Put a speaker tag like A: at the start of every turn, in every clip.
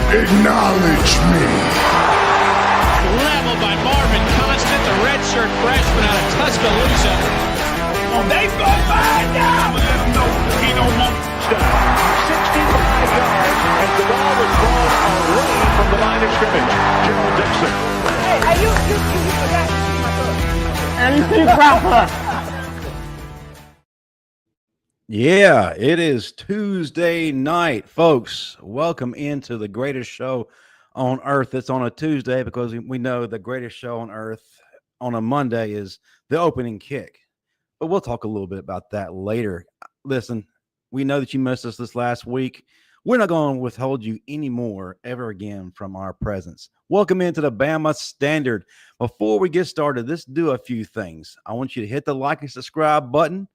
A: Acknowledge me.
B: Leveled by Marvin Constant, the redshirt freshman out of Tuscaloosa. Oh, they go by now. Let him know he don't want to stop. 65 yards, and the ball was thrown away from the line of scrimmage. Gerald Dixon.
C: Hey, you forgot to see my book. And proper.
D: Yeah, it is Tuesday night, folks. Welcome into the greatest show on earth. It's on a Tuesday because we know the greatest show on earth on a Monday is the opening kick. But we'll talk a little bit about that later. Listen, we know that you missed us this last week. We're not going to withhold you anymore ever again from our presence. Welcome into the Bama Standard. Before we get started, let's do a few things. I want you to hit the like and subscribe button.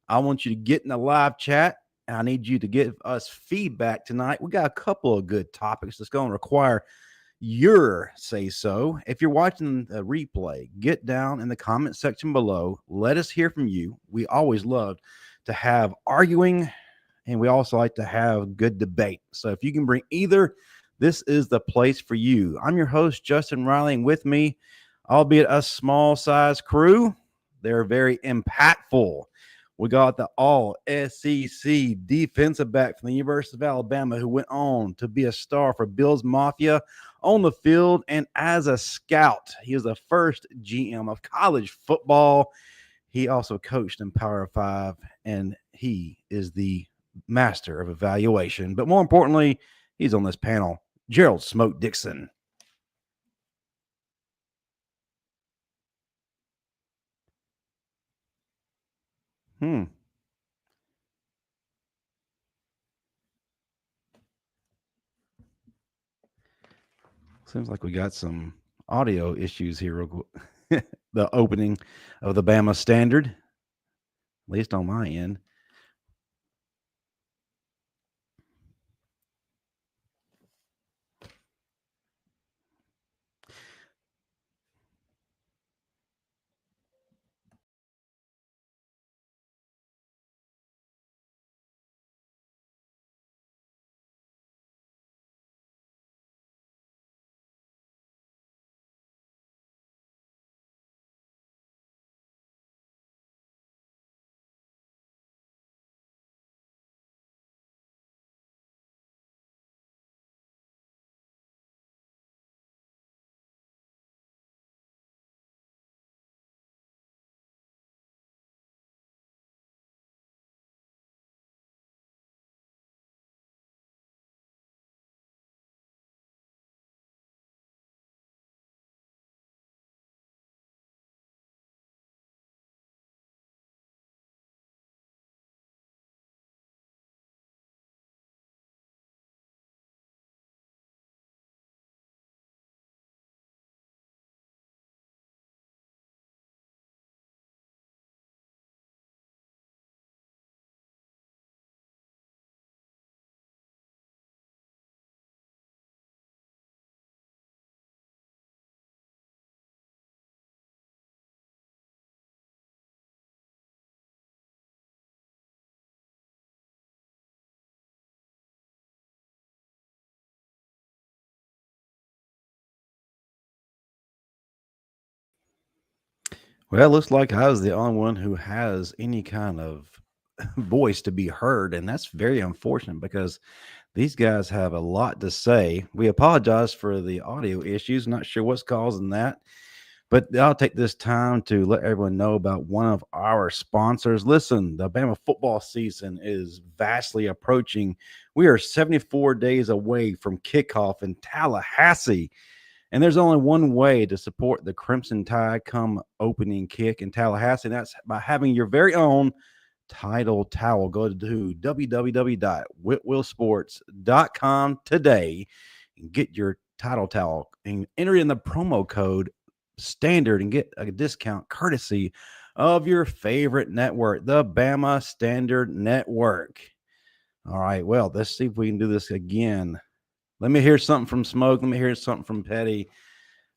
D: I want you to get in the live chat, and I need you to give us feedback tonight. We got a couple of good topics that's going to require your say-so. If you're watching the replay, get down in the comment section below. Let us hear from you. We always love to have arguing, and we also like to have good debate. So if you can bring either, this is the place for you. I'm your host, Justin Riley, and with me, albeit a small-size crew, they're very impactful. We got the all-SEC defensive back from the University of Alabama who went on to be a star for Bills Mafia on the field and as a scout. He was the first GM of college football. He also coached in Power 5, and he is the master of evaluation. But more importantly, he's on this panel, Gerald "Smoke" Dixon. Seems like we got some audio issues here. The opening of the Bama Standard, at least on my end. Well, it looks like I was the only one who has any kind of voice to be heard, and that's very unfortunate because these guys have a lot to say. We apologize for the audio issues. Not sure what's causing that, but I'll take this time to let everyone know about one of our sponsors. Listen, the Bama football season is vastly approaching. We are 74 days away from kickoff in Tallahassee. And there's only one way to support the Crimson Tide come opening kick in Tallahassee, and that's by having your very own title towel. Go to www.whitwillsports.com today and get your title towel and enter in the promo code STANDARD and get a discount courtesy of your favorite network, the Bama Standard Network. All right, well, let's see if we can do this again. Let me hear something from Smoke. Let me hear something from Pettey.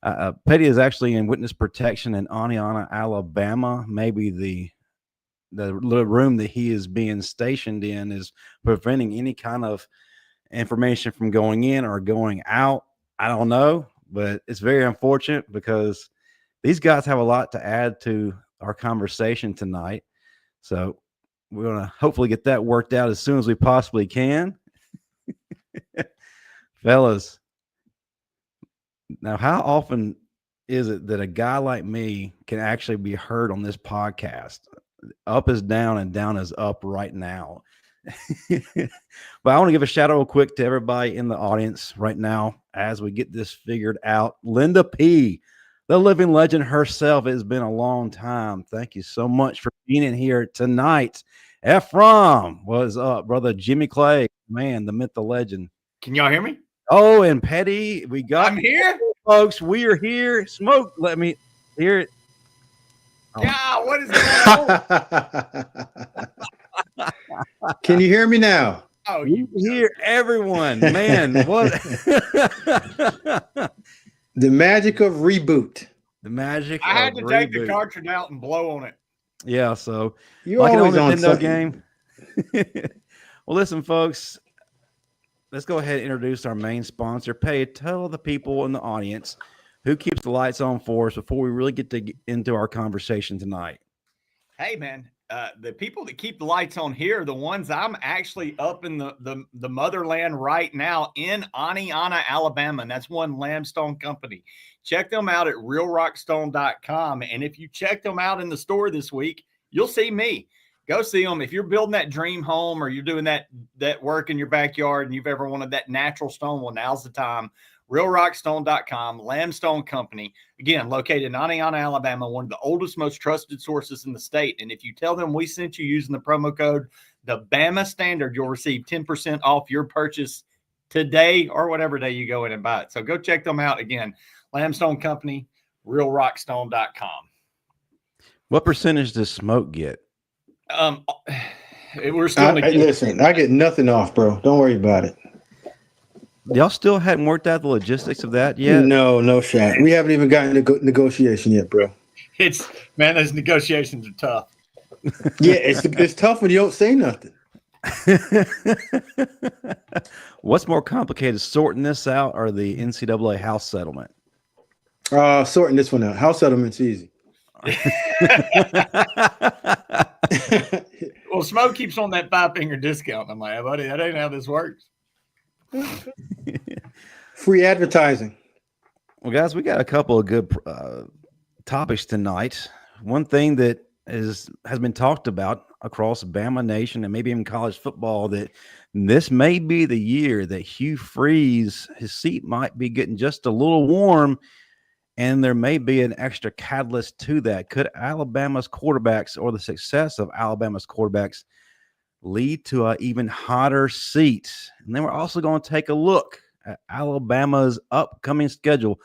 D: Pettey is actually in witness protection in Aniana, Alabama. Maybe the little room that he is being stationed in is preventing any kind of information from going in or going out. I don't know, but it's very unfortunate because these guys have a lot to add to our conversation tonight. So we're going to hopefully get that worked out as soon as we possibly can. Fellas, now how often is it that a guy like me can actually be heard on this podcast? Up is down and down is up right now. But I want to give a shout out real quick to everybody in the audience right now as we get this figured out. Linda P., the living legend herself. It has been a long time. Thank you so much for being in here tonight. Ephraim, what is up, brother? Jimmy Clay, man, the myth, the legend.
A: Can y'all hear me?
D: Oh, and Pettey,
A: I'm here,
D: folks. We are here. Smoke, let me hear it.
A: Oh. Yeah, what is going
E: on? Can you hear me now?
A: Oh,
D: you hear everyone, man. What?
E: The magic of reboot.
D: The magic.
A: I had to take the cartridge out and blow on it.
D: Yeah, so
E: you're like always on
D: Nintendo game. Well, listen, folks. Let's go ahead and introduce our main sponsor. Pettey, tell the people in the audience who keeps the lights on for us before we really get into our conversation tonight.
A: Hey, man, the people that keep the lights on here are the ones I'm actually up in the motherland right now in Aniana, Alabama, and that's one Limestone company. Check them out at realrockstone.com, and if you check them out in the store this week, you'll see me. Go see them. If you're building that dream home or you're doing that work in your backyard and you've ever wanted that natural stone, well, now's the time. RealRockstone.com, Limestone Company. Again, located in Aniana, Alabama, one of the oldest, most trusted sources in the state. And if you tell them we sent you using the promo code, the Bama Standard, you'll receive 10% off your purchase today or whatever day you go in and buy it. So go check them out. Again, Limestone Company, RealRockstone.com.
D: What percentage does Smoke get?
A: We're still
E: listen, I get nothing off, bro. Don't worry about it.
D: Y'all still hadn't worked out the logistics of that yet?
E: No shot. We haven't even gotten negotiation yet, bro.
A: Man, those negotiations are tough.
E: Yeah, it's tough when you don't say nothing.
D: What's more complicated, sorting this out or the NCAA house settlement?
E: Sorting this one out. House settlement's easy.
A: Well, Smoke keeps on that 5-finger discount. I'm like, buddy, that ain't how this works.
E: Free advertising.
D: Well, guys, we got a couple of good topics tonight. One thing that has been talked about across Bama Nation and maybe even college football, that this may be the year that Hugh Freeze, his seat might be getting just a little warm, and there may be an extra catalyst to that. Could Alabama's quarterbacks or the success of Alabama's quarterbacks lead to an even hotter seat? And then we're also going to take a look at Alabama's upcoming schedule,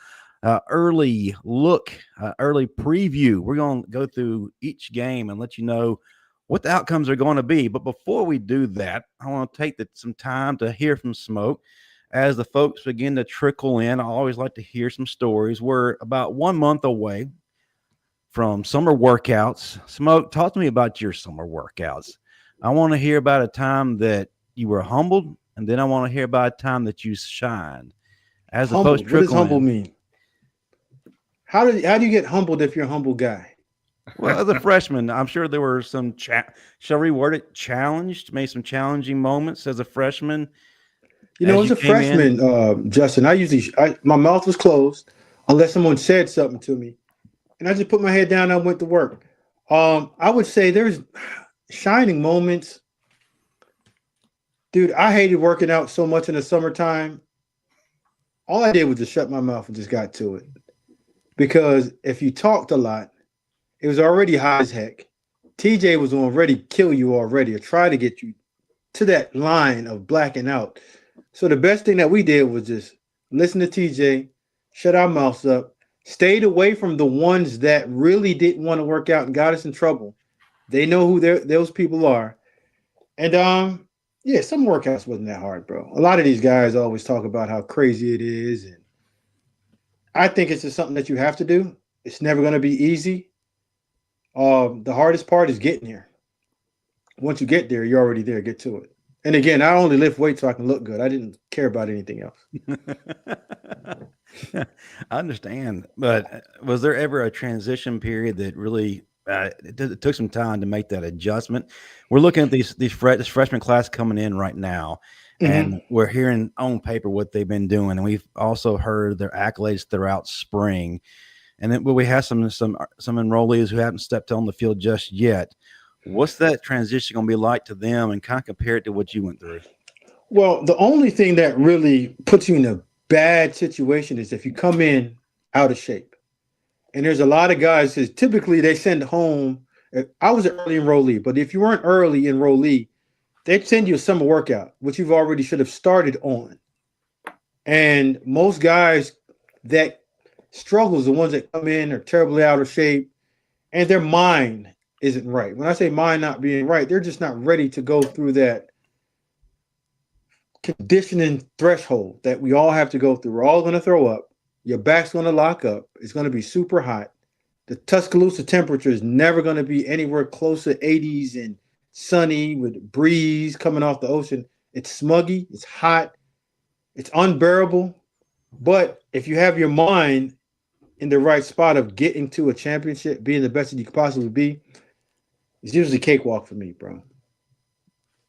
D: early preview. We're going to go through each game and let you know what the outcomes are going to be. But before we do that, I want to take some time to hear from Smoke. As the folks begin to trickle in, I always like to hear some stories. We're about 1 month away from summer workouts. Smoke, talk to me about your summer workouts. I want to hear about a time that you were humbled, and then I want to hear about a time that you shined. As the folks trickle in.
E: What does humble mean? How do you get humbled if you're a humble guy?
D: Well, as a freshman, I'm sure there were some, shall we word it, challenged, maybe some challenging moments as a freshman.
E: You know, as a freshman, Justin, my mouth was closed unless someone said something to me. And I just put my head down and I went to work. I would say there's shining moments. Dude, I hated working out so much in the summertime. All I did was just shut my mouth and just got to it. Because if you talked a lot, it was already hot as heck. TJ was already kill you already or try to get you to that line of blacking out. So the best thing that we did was just listen to TJ, shut our mouths up, stayed away from the ones that really didn't want to work out and got us in trouble. They know who those people are. And yeah, some workouts wasn't that hard, bro. A lot of these guys always talk about how crazy it is. And I think it's just something that you have to do. It's never going to be easy. The hardest part is getting there. Once you get there, you're already there. Get to it. And again, I only lift weights so I can look good. I didn't care about anything else.
D: I understand, but was there ever a transition period that really it took some time to make that adjustment? We're looking at this freshman class coming in right now, and we're hearing on paper what they've been doing, and we've also heard their accolades throughout spring. And then we have some enrollees who haven't stepped on the field just yet. What's that transition going to be like to them, and kind of compare it to what you went through?
E: Well, the only thing that really puts you in a bad situation is if you come in out of shape. And there's a lot of guys that typically they send home. I was an early enrollee, but if you weren't early enrollee, they'd send you a summer workout, which you've already should have started on. And most guys that struggles, the ones that come in are terribly out of shape, and their mind isn't right. When I say mind not being right, they're just not ready to go through that conditioning threshold that we all have to go through. We're all going to throw up. Your back's going to lock up. It's going to be super hot. The Tuscaloosa temperature is never going to be anywhere close to 80s and sunny with breeze coming off the ocean. It's smuggy. It's hot. It's unbearable. But if you have your mind in the right spot of getting to a championship, being the best that you could possibly be, it's usually cakewalk for me, bro.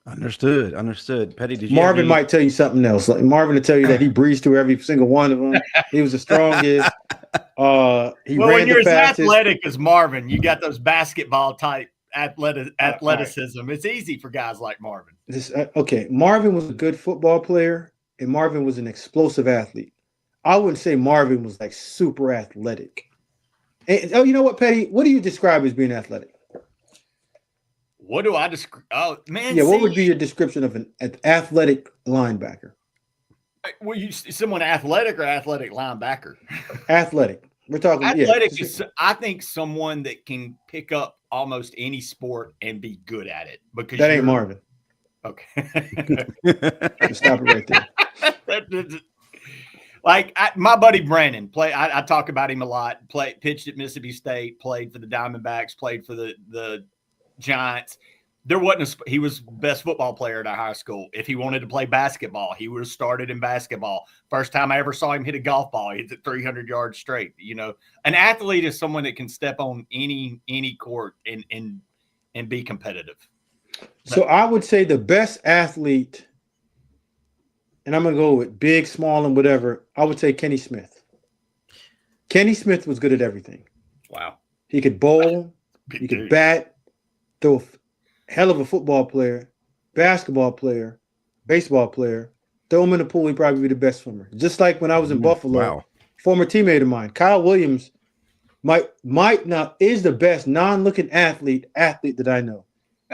D: Understood. Pettey, did you?
E: Marvin might tell you something else. Like Marvin will tell you that he breezed through every single one of them. He was the strongest. He ran
A: when you're
E: the
A: as
E: fastest.
A: athletic as Marvin, you got those basketball type athleticism. It's easy for guys like Marvin.
E: Okay, Marvin was a good football player, and Marvin was an explosive athlete. I wouldn't say Marvin was like super athletic. And, you know what, Pettey? What do you describe as being athletic?
A: What do I describe? Oh, man.
E: Yeah, what would be your description of an athletic linebacker?
A: Were you someone athletic or athletic linebacker?
E: Athletic. We're talking
A: athletic is, I think, someone that can pick up almost any sport and be good at it. Because
E: that ain't Marvin.
A: Okay.
E: Stop it right there.
A: Like my buddy Brandon, I talk about him a lot. Pitched at Mississippi State, played for the Diamondbacks, played for the Giants. He was best football player at our high school. If he wanted to play basketball, he would have started in basketball. First time I ever saw him hit a golf ball, he hit it 300 yards straight. You know, an athlete is someone that can step on any court and be competitive.
E: So I would say the best athlete, and I'm going to go with big, small, and whatever, I would say Kenny Smith. Kenny Smith was good at everything.
A: Wow.
E: He could bowl, he could bat, throw a hell of a football player, basketball player, baseball player. Throw him in the pool, he'd probably be the best swimmer. Just like when I was in Buffalo, former teammate of mine, Kyle Williams, is the best non-looking athlete that I know.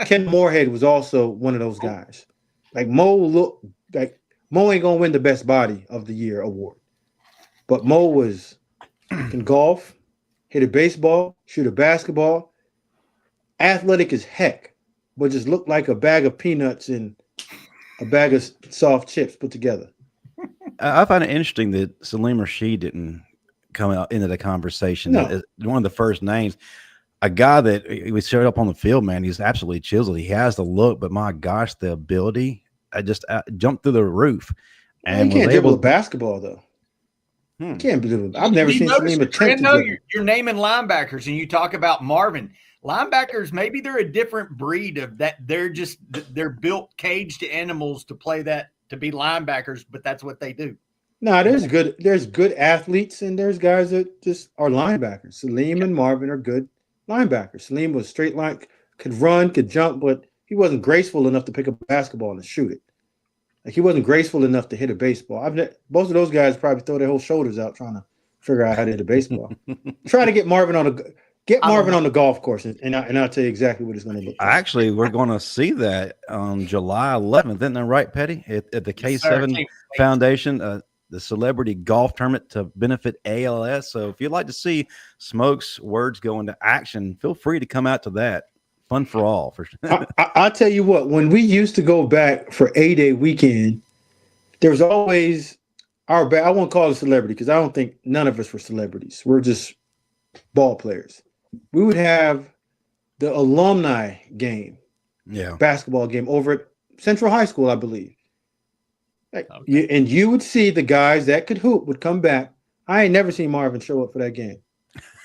E: Ken Moorhead was also one of those guys. Like Mo ain't gonna win the best body of the year award, but Mo can golf, hit a baseball, shoot a basketball, athletic as heck, but just looked like a bag of peanuts and a bag of soft chips put together.
D: I find it interesting that Salim Rashid didn't come out into the conversation.
E: No.
D: One of the first names. A guy that he showed up on the field, man, he's absolutely chiseled. He has the look, but my gosh, the ability, I jumped through the roof. And
E: you can't dribble a basketball, though. You can't dribble. I've never seen Salim attempt to dribble.
A: You're naming linebackers, and you talk about Marvin. Linebackers, maybe they're a different breed of that. They're built caged animals to play that, to be linebackers, but that's what they do.
E: No, there's good athletes, and there's guys that just are linebackers. Salim and Marvin are good linebackers. Salim was straight line, could run, could jump, but he wasn't graceful enough to pick up a basketball and shoot it. Like he wasn't graceful enough to hit a baseball. Both of those guys probably throw their whole shoulders out trying to figure out how to hit a baseball. Try to get Marvin on the golf course, and I'll tell you exactly what it's going to look like.
D: Actually, we're going to see that on July 11th, isn't that right, Pettey? At the K7 Foundation, the celebrity golf tournament to benefit ALS. So if you'd like to see Smoke's words go into action, feel free to come out to that. Fun for all. For sure.
E: I'll tell you what, when we used to go back for A-Day weekend, there was always I won't call it a celebrity because I don't think none of us were celebrities. We're just ball players. We would have the alumni game, basketball game over at Central High School, I believe. And you would see the guys that could hoop would come back. I ain't never seen Marvin show up for that game.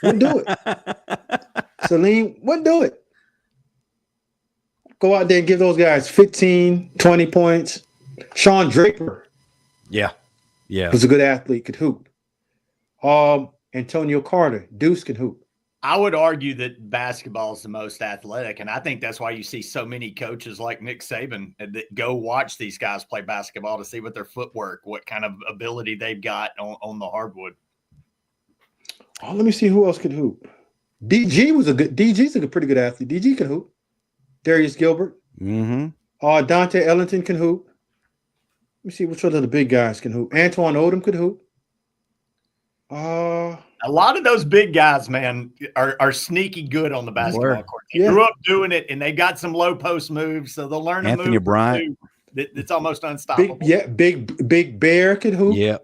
E: Wouldn't do it. Salim wouldn't do it. Go out there and give those guys 15, 20 points. Sean Draper.
D: Yeah.
E: Was a good athlete, could hoop. Antonio Carter, Deuce can hoop.
A: I would argue that basketball is the most athletic, and I think that's why you see so many coaches like Nick Saban that go watch these guys play basketball to see what their footwork, what kind of ability they've got on the hardwood.
E: Oh, let me see who else could hoop. DG's a pretty good athlete. DG can hoop. Darius Gilbert.
D: Mm-hmm.
E: Dante Ellington can hoop. Let me see which one of the big guys can hoop. Antoine Odom could hoop.
A: A lot of those big guys, man, are sneaky good on the basketball court. They grew up doing it, and they got some low post moves, so they'll learn
D: Anthony
A: a move
D: Bryant.
A: It's almost unstoppable.
E: Big Bear could hoop.
D: Yeah,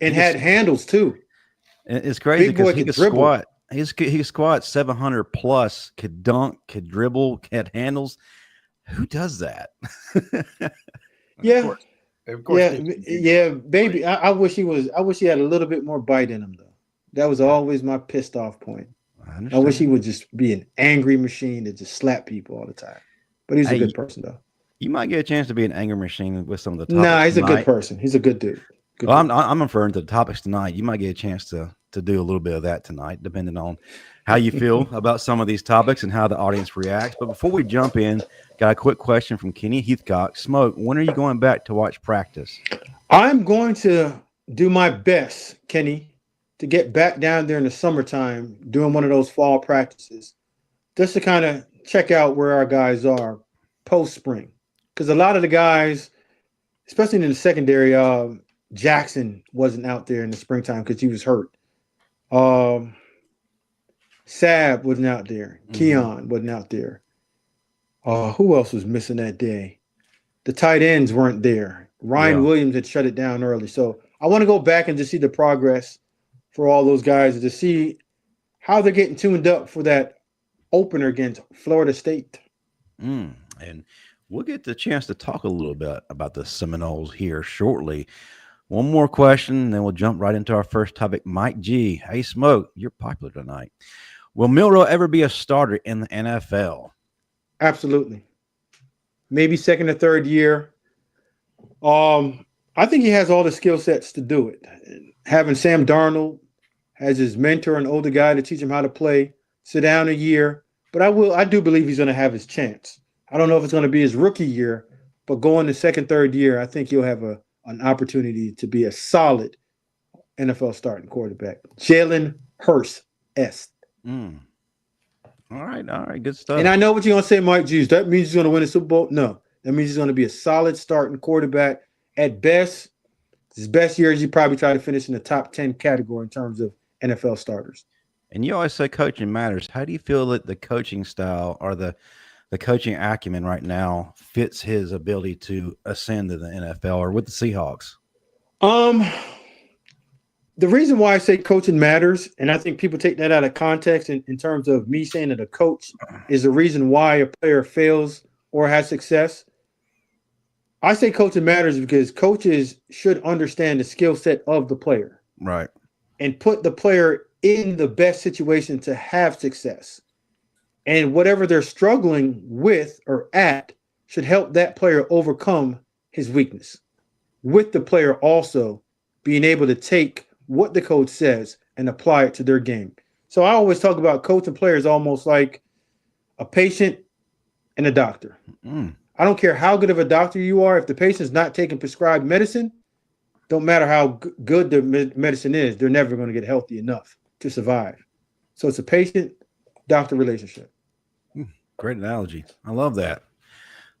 E: and had handles too.
D: It's crazy because he could
E: dribble.
D: squat. He could squat 700 plus. Could dunk. Could dribble. Had handles. Who does that?
E: Yeah.
A: Of course.
E: Yeah, baby. I wish he had a little bit more bite in him, though. That was always my pissed off point. I wish he would just be an angry machine that just slap people all the time. But he's a good person, though.
D: You might get a chance to be an anger machine with some of the topics.
E: Nah, he's
D: tonight.
E: a good person. He's a good dude.
D: I'm referring to the topics tonight. You might get a chance to do a little bit of that tonight, depending on how you feel about some of these topics and how the audience reacts. But before we jump in, got a quick question from Kenny Heathcock. Smoke, when are you going back to watch practice?
E: I'm going to do my best, Kenny, to get back down there in the summertime doing one of those fall practices just to kind of check out where our guys are post-spring. Because a lot of the guys, especially in the secondary, Jackson wasn't out there in the springtime because he was hurt. Sab wasn't out there. Keon wasn't out there. Who else was missing that day? The tight ends weren't there. Ryan Williams had shut it down early. So I want to go back and just see the progress for all those guys to see how they're getting tuned up for that opener against Florida State.
D: And we'll get the chance to talk a little bit about the Seminoles here shortly. One more question, and then we'll jump right into our first topic. Mike G. Hey, Smoke, you're popular tonight. Will Milroe ever be a starter in the NFL?
E: Absolutely. Maybe second or third year. I think he has all the skill sets to do it. Having Sam Darnold as his mentor, an older guy to teach him how to play, sit down a year. But I do believe he's going to have his chance. I don't know if it's going to be his rookie year, but going to second, third year, I think he'll have an opportunity to be a solid NFL starting quarterback. Jalen Hurts-esque.
D: All right, good stuff.
E: And I know what you're going to say, Mike G. That means he's going to win a Super Bowl? No. That means he's going to be a solid starting quarterback. At best, his best years, he probably try to finish in the top 10 category in terms of NFL starters.
D: And you always say coaching matters. How do you feel that the coaching style or the coaching acumen right now fits his ability to ascend to the NFL or with the Seahawks?
E: The reason why I say coaching matters, and I think people take that out of context in terms of me saying that a coach is the reason why a player fails or has success. I say coaching matters because coaches should understand the skill set of the player.
D: Right.
E: And put the player in the best situation to have success. And whatever they're struggling with or at should help that player overcome his weakness. With the player also being able to take what the coach says and apply it to their game. So I always talk about coach and players almost like a patient and a doctor. I don't care how good of a doctor you are. If the patient's not taking prescribed medicine, don't matter how good the medicine is, they're never going to get healthy enough to survive. So it's a patient-doctor relationship.
D: Great analogy. I love that.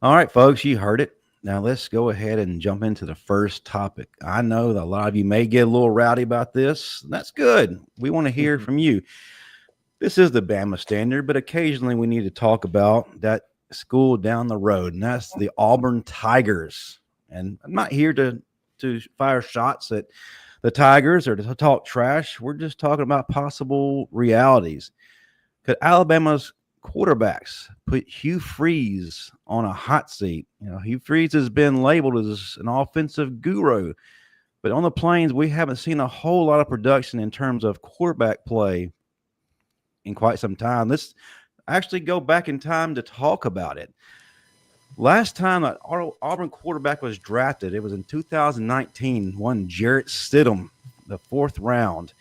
D: All right, folks, you heard it. Now let's go ahead and jump into the first topic. I know that a lot of you may get a little rowdy about this. That's good. We want to hear from you. This is the Bama Standard, but occasionally we need to talk about that school down the road, and that's the Auburn Tigers. And I'm not here to fire shots at the Tigers or to talk trash. We're just talking about possible realities. Could Alabama's quarterbacks put Hugh Freeze on a hot seat. Hugh Freeze has been labeled as an offensive guru, but on the Plains, we haven't seen a whole lot of production in terms of quarterback play in quite some time. Let's actually go back in time to talk about it. Last time that Auburn quarterback was drafted, it was in 2019, one Jarrett Stidham, the 4th round.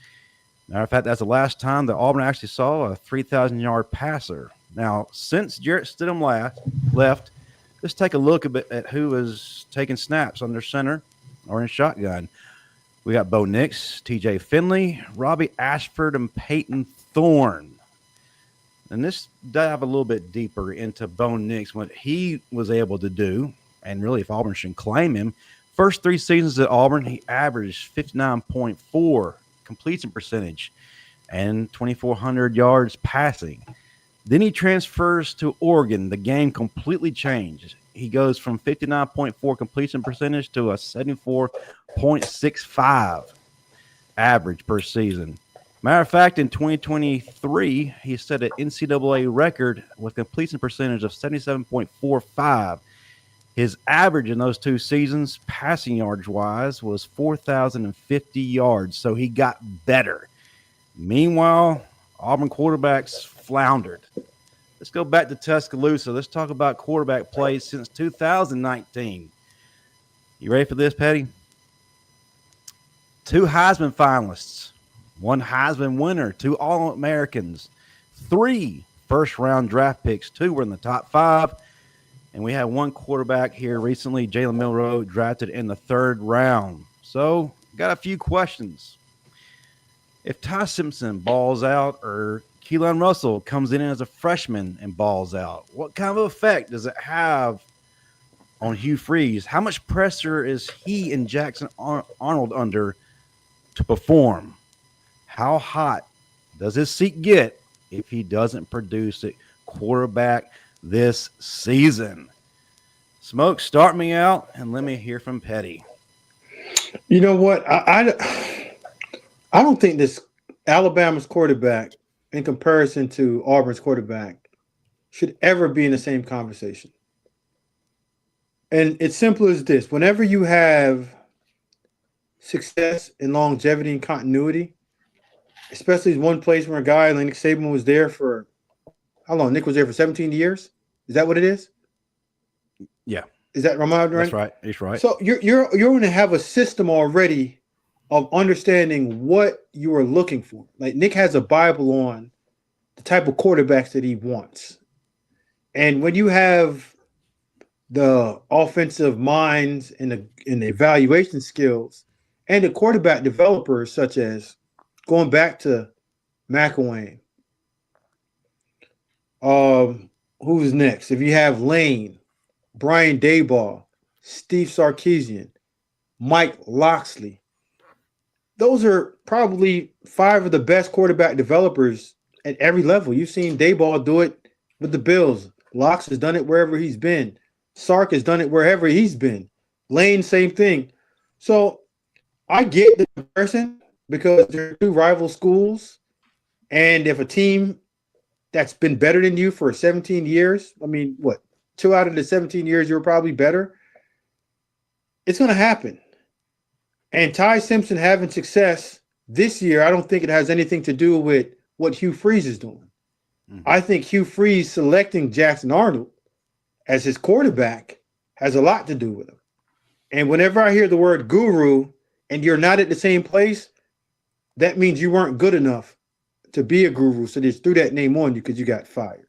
D: Matter of fact, that's the last time that Auburn actually saw a 3,000-yard passer. Now, since Jarrett Stidham left, let's take a look at who is taking snaps under center or in shotgun. We got Bo Nix, TJ Finley, Robbie Ashford, and Peyton Thorne. And this dive a little bit deeper into Bo Nix, what he was able to do, and really if Auburn should claim him. First 3 seasons at Auburn, he averaged 59.4 completion percentage and 2,400 yards passing. Then he transfers to Oregon. The game completely changed. He goes from 59.4 completion percentage to a 74.65 average per season. Matter of fact, in 2023, he set an NCAA record with completion percentage of 77.45. His average in those 2 seasons, passing yards-wise, was 4,050 yards, so he got better. Meanwhile, Auburn quarterbacks floundered. Let's go back to Tuscaloosa. Let's talk about quarterback play since 2019. You ready for this, Pettey? 2 Heisman finalists. 1 Heisman winner, 2 All-Americans, 3 first-round draft picks, 2 were in the top 5, and we had 1 quarterback here recently, Jalen Milroe, drafted in the 3rd round. So, got a few questions. If Ty Simpson balls out or Keelon Russell comes in as a freshman and balls out, what kind of effect does it have on Hugh Freeze? How much pressure is he and Jackson Arnold under to perform? How hot does his seat get if he doesn't produce it quarterback this season? Smoke, start me out and let me hear from Pettey.
E: You know what? I don't think this Alabama's quarterback in comparison to Auburn's quarterback should ever be in the same conversation. And it's simple as this. Whenever you have success and longevity and continuity, especially one place where a guy like Nick Saban was there for how long? Nick was there for 17 years. Is that what it is?
D: Yeah.
E: Is that Ramon?
D: That's right. He's right.
E: So you're going to have a system already of understanding what you are looking for. Like Nick has a Bible on the type of quarterbacks that he wants. And when you have the offensive minds and the evaluation skills and the quarterback developers such as going back to McElwain. Who's next? If you have Lane, Brian Daboll, Steve Sarkisian, Mike Loxley, those are probably 5 of the best quarterback developers at every level. You've seen Daboll do it with the Bills. Lox has done it wherever he's been. Sark has done it wherever he's been. Lane, same thing. So I get the comparison because they're 2 rival schools. And if a team that's been better than you for 17 years, I mean, what? 2 out of the 17 years, you were probably better. It's going to happen. And Ty Simpson having success this year, I don't think it has anything to do with what Hugh Freeze is doing. Mm-hmm. I think Hugh Freeze selecting Jackson Arnold as his quarterback has a lot to do with him. And whenever I hear the word guru and you're not at the same place, that means you weren't good enough to be a guru. So they threw that name on you because you got fired.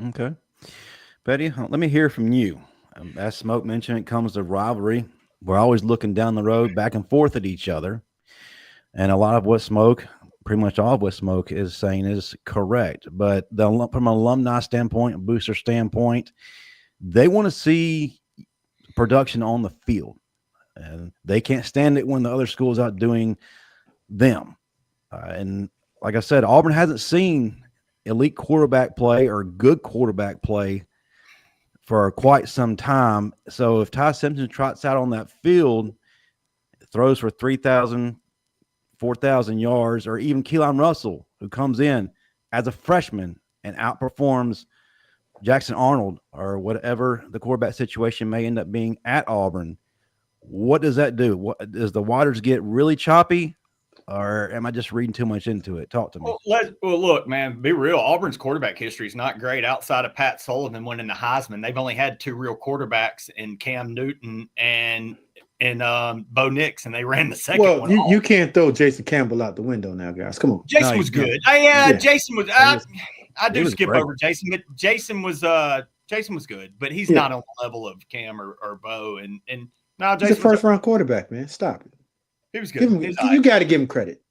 D: Okay. Pettey, let me hear from you. As Smoke mentioned, it comes to rivalry. We're always looking down the road, back and forth at each other. And a lot of what Smoke, pretty much all of what Smoke is saying is correct. But from an alumni standpoint, a booster standpoint, they want to see production on the field. And they can't stand it when the other school's outdoing them. And like I said, Auburn hasn't seen elite quarterback play or good quarterback play for quite some time. So if Ty Simpson trots out on that field, throws for 3,000, 4,000 yards, or even Keelon Russell, who comes in, as a freshman and outperforms Jackson Arnold or whatever the quarterback situation may end up being at Auburn, what does that do? What does the waters get really choppy, or am I just reading too much into it? Talk to me.
A: Well, look, man, be real. Auburn's quarterback history is not great outside of Pat Sullivan winning the Heisman. They've only had 2 real quarterbacks in Cam Newton and Bo Nix, and they ran the second one.
E: Well, you can't throw Jason Campbell out the window now, guys. Come on.
A: Jason was good. Jason was. I do skip over Jason, but Jason was good, but he's not on the level of Cam or Bo. And now
E: Jason's a first-round quarterback, man. Stop it.
A: He was good.
E: You got to give him credit.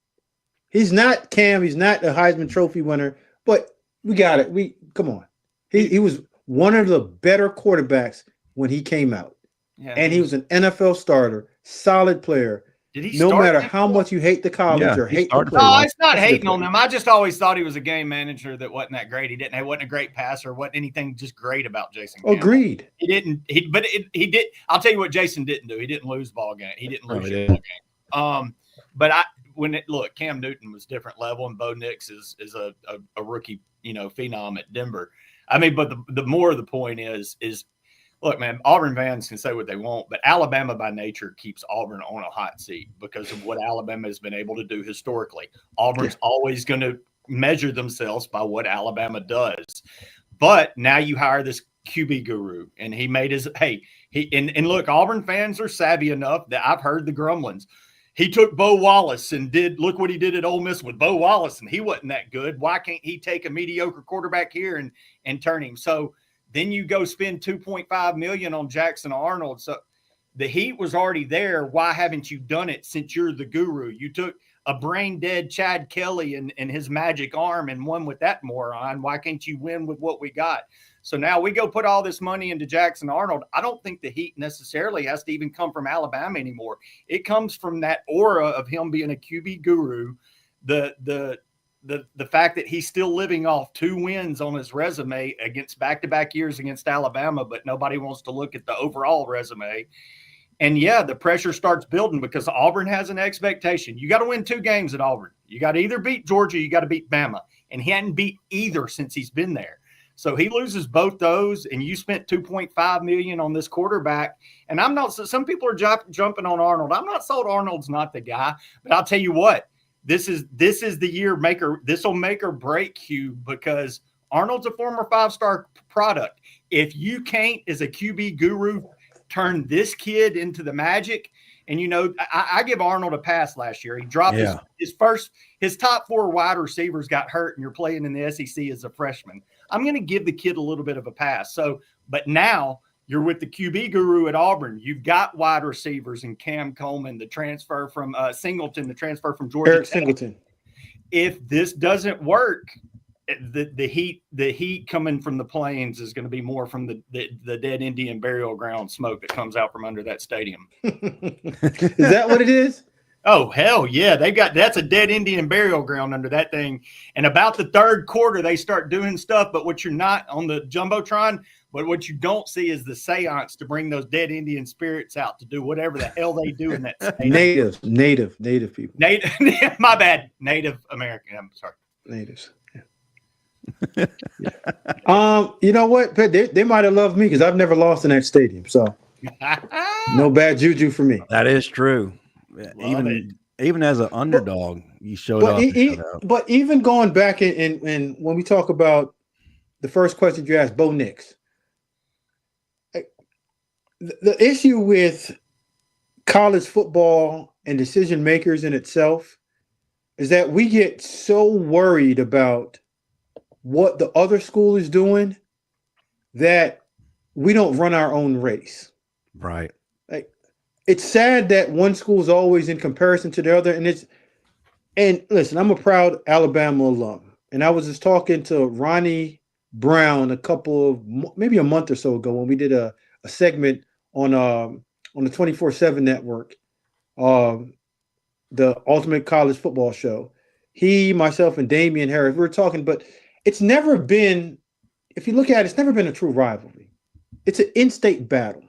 E: He's not Cam. He's not a Heisman Trophy winner, but we got it. Come on. He was one of the better quarterbacks when he came out. Yeah, and he was an NFL starter, solid player.
A: Did he
E: no matter how much you hate the college or hate the player.
A: No, it's not hating on him. I just always thought he was a game manager that wasn't that great. He wasn't a great passer. Wasn't anything just great about Jason Campbell.
E: Agreed.
A: He didn't. He did. I'll tell you what Jason didn't do. He didn't lose ball game. He didn't lose ball game. But Cam Newton was different level, and Bo Nix is a rookie, phenom at Denver. I mean, but the more of the point is. Look, man, Auburn fans can say what they want, but Alabama by nature keeps Auburn on a hot seat because of what Alabama has been able to do historically. Auburn's always going to measure themselves by what Alabama does. But now you hire this QB guru, and he made his and look, Auburn fans are savvy enough that I've heard the grumblings. He took Bo Wallace and look what he did at Ole Miss with Bo Wallace, and he wasn't that good. Why can't he take a mediocre quarterback here and turn him? So then you go spend $2.5 million on Jackson Arnold. So the heat was already there. Why haven't you done it since you're the guru? You took a brain dead Chad Kelly and his magic arm and won with that moron. Why can't you win with what we got? So now we go put all this money into Jackson Arnold. I don't think the heat necessarily has to even come from Alabama anymore. It comes from that aura of him being a QB guru, the fact that he's still living off 2 wins on his resume against back-to-back years against Alabama, but nobody wants to look at the overall resume. And the pressure starts building because Auburn has an expectation. You got to win 2 games at Auburn. You got to either beat Georgia, you got to beat Bama. And he hadn't beat either since he's been there. So he loses both those, and you spent $2.5 million on this quarterback. And I'm not – some people are jumping on Arnold. I'm not sold Arnold's not the guy, but I'll tell you what. This is the year maker. This will make or break Hugh because Arnold's a former 5-star product. If you can't, as a QB guru, turn this kid into the magic, and I give Arnold a pass last year. He dropped his top 4 wide receivers got hurt, and you're playing in the SEC as a freshman. I'm going to give the kid a little bit of a pass. So, but now you're with the QB guru at Auburn. You've got wide receivers in Cam Coleman, the transfer from Singleton, the transfer from Georgia.
E: Eric Singleton.
A: If this doesn't work, the heat coming from the plains is going to be more from the dead Indian burial ground smoke that comes out from under that stadium.
E: Is that what it is?
A: Oh, hell yeah. That's a dead Indian burial ground under that thing. And about the 3rd quarter, they start doing stuff. But what you're not on the Jumbotron, but what you don't see is the seance to bring those dead Indian spirits out to do whatever the hell they do in that stadium.
E: Native people.
A: My bad. Native American. I'm sorry.
E: Natives. Yeah. You know what? They might have loved me because I've never lost in that stadium. So no bad juju for me.
D: That is true. Even as an underdog, you showed up.
E: But even going back and when we talk about the first question you asked, Bo Nix, the issue with college football and decision makers in itself is that we get so worried about what the other school is doing that we don't run our own race.
D: Right.
E: It's sad that one school is always in comparison to the other. And listen, I'm a proud Alabama alum. And I was just talking to Ronnie Brown maybe a month or so ago when we did a segment on the 24/7 network, the Ultimate College Football Show. He, myself, and Damian Harris, we were talking, but it's never been, if you look at it, it's never been a true rivalry. It's an in-state battle,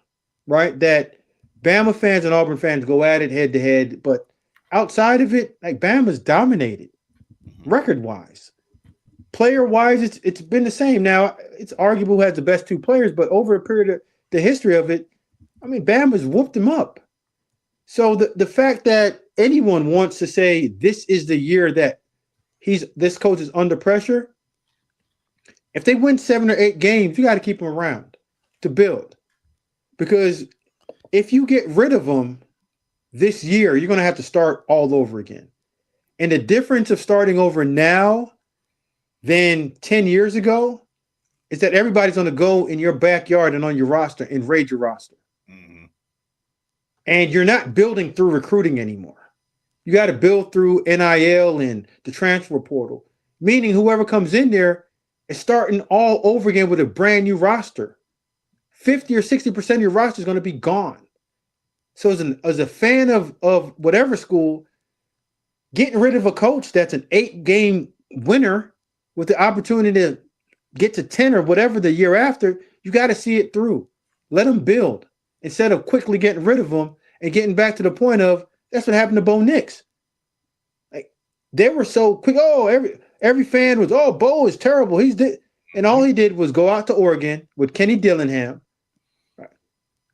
E: right? That Bama fans and Auburn fans go at it head to head, but outside of it, like Bama's dominated record-wise. player-wise, it's been the same. Now, it's arguable who has the best two players, but over a period of the history of it, I mean, Bama's whooped him up. So the fact that anyone wants to say this is the year that this coach is under pressure, if they win 7 or 8 games, you got to keep him around to build. Because if you get rid of him this year, you're going to have to start all over again. And the difference of starting over now than 10 years ago is that everybody's going to go in your backyard and on your roster and raid your roster. Mm-hmm. And you're not building through recruiting anymore. You got to build through NIL and the transfer portal, meaning whoever comes in there is starting all over again with a brand new roster. 50 or 60% of your roster is going to be gone. So as a fan of whatever school, getting rid of a coach that's an 8-game winner with the opportunity to get to 10 or whatever the year after, you got to see it through. Let them build instead of quickly getting rid of them and getting back to the point of that's what happened to Bo Nix. Like they were so quick. Oh, every fan was, oh, Bo is terrible. And all he did was go out to Oregon with Kenny Dillingham,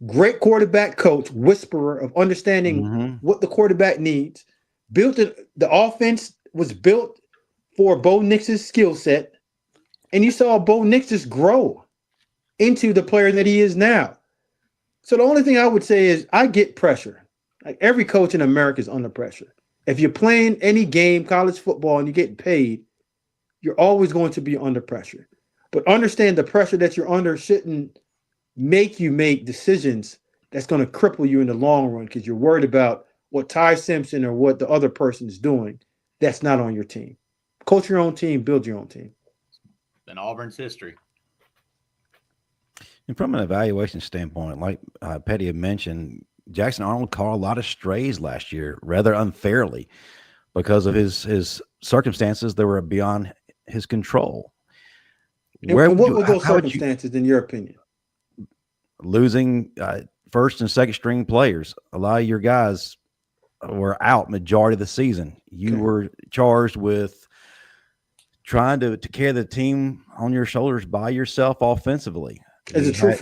E: great quarterback coach, whisperer of understanding what the quarterback needs. Built it. The offense was built for Bo Nix's skill set, and you saw Bo Nix just grow into the player that he is now. So the only thing I would say is I get pressure. Like every coach in America is under pressure. If you're playing any game, college football, and you're getting paid, you're always going to be under pressure. But understand the pressure that you're under shouldn't make you make decisions that's going to cripple you in the long run because you're worried about what Ty Simpson or what the other person is doing that's not on your team. Coach your own team, build your own team.
A: Then Auburn's history.
D: And from an evaluation standpoint, like Pettey had mentioned, Jackson Arnold caught a lot of strays last year, rather unfairly, because of his circumstances that were beyond his control.
E: And what were those circumstances, in your opinion?
D: Losing first and second string players. A lot of your guys were out majority of the season. You were charged with trying to carry the team on your shoulders by yourself offensively.
E: As a true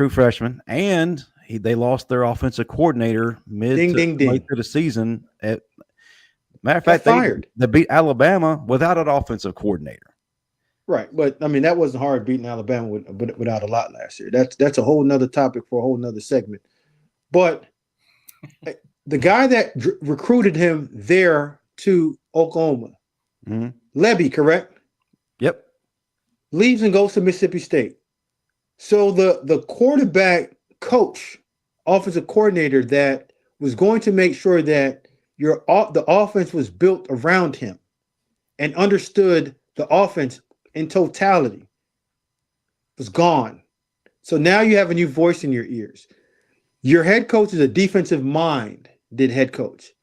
E: freshman.
D: And they lost their offensive coordinator late through the season. Matter of fact, they beat Alabama without an offensive coordinator.
E: Right, but I mean that wasn't hard beating Alabama without a lot last year. That's a whole nother topic for a whole nother segment. But the guy that recruited him there to Oklahoma, Levy, correct?
D: Yep.
E: Leaves and goes to Mississippi State. So the quarterback coach, offensive coordinator that was going to make sure that the offense was built around him and understood the offense in totality was gone. So now you have a new voice in your ears. Your head coach is a defensive minded head coach,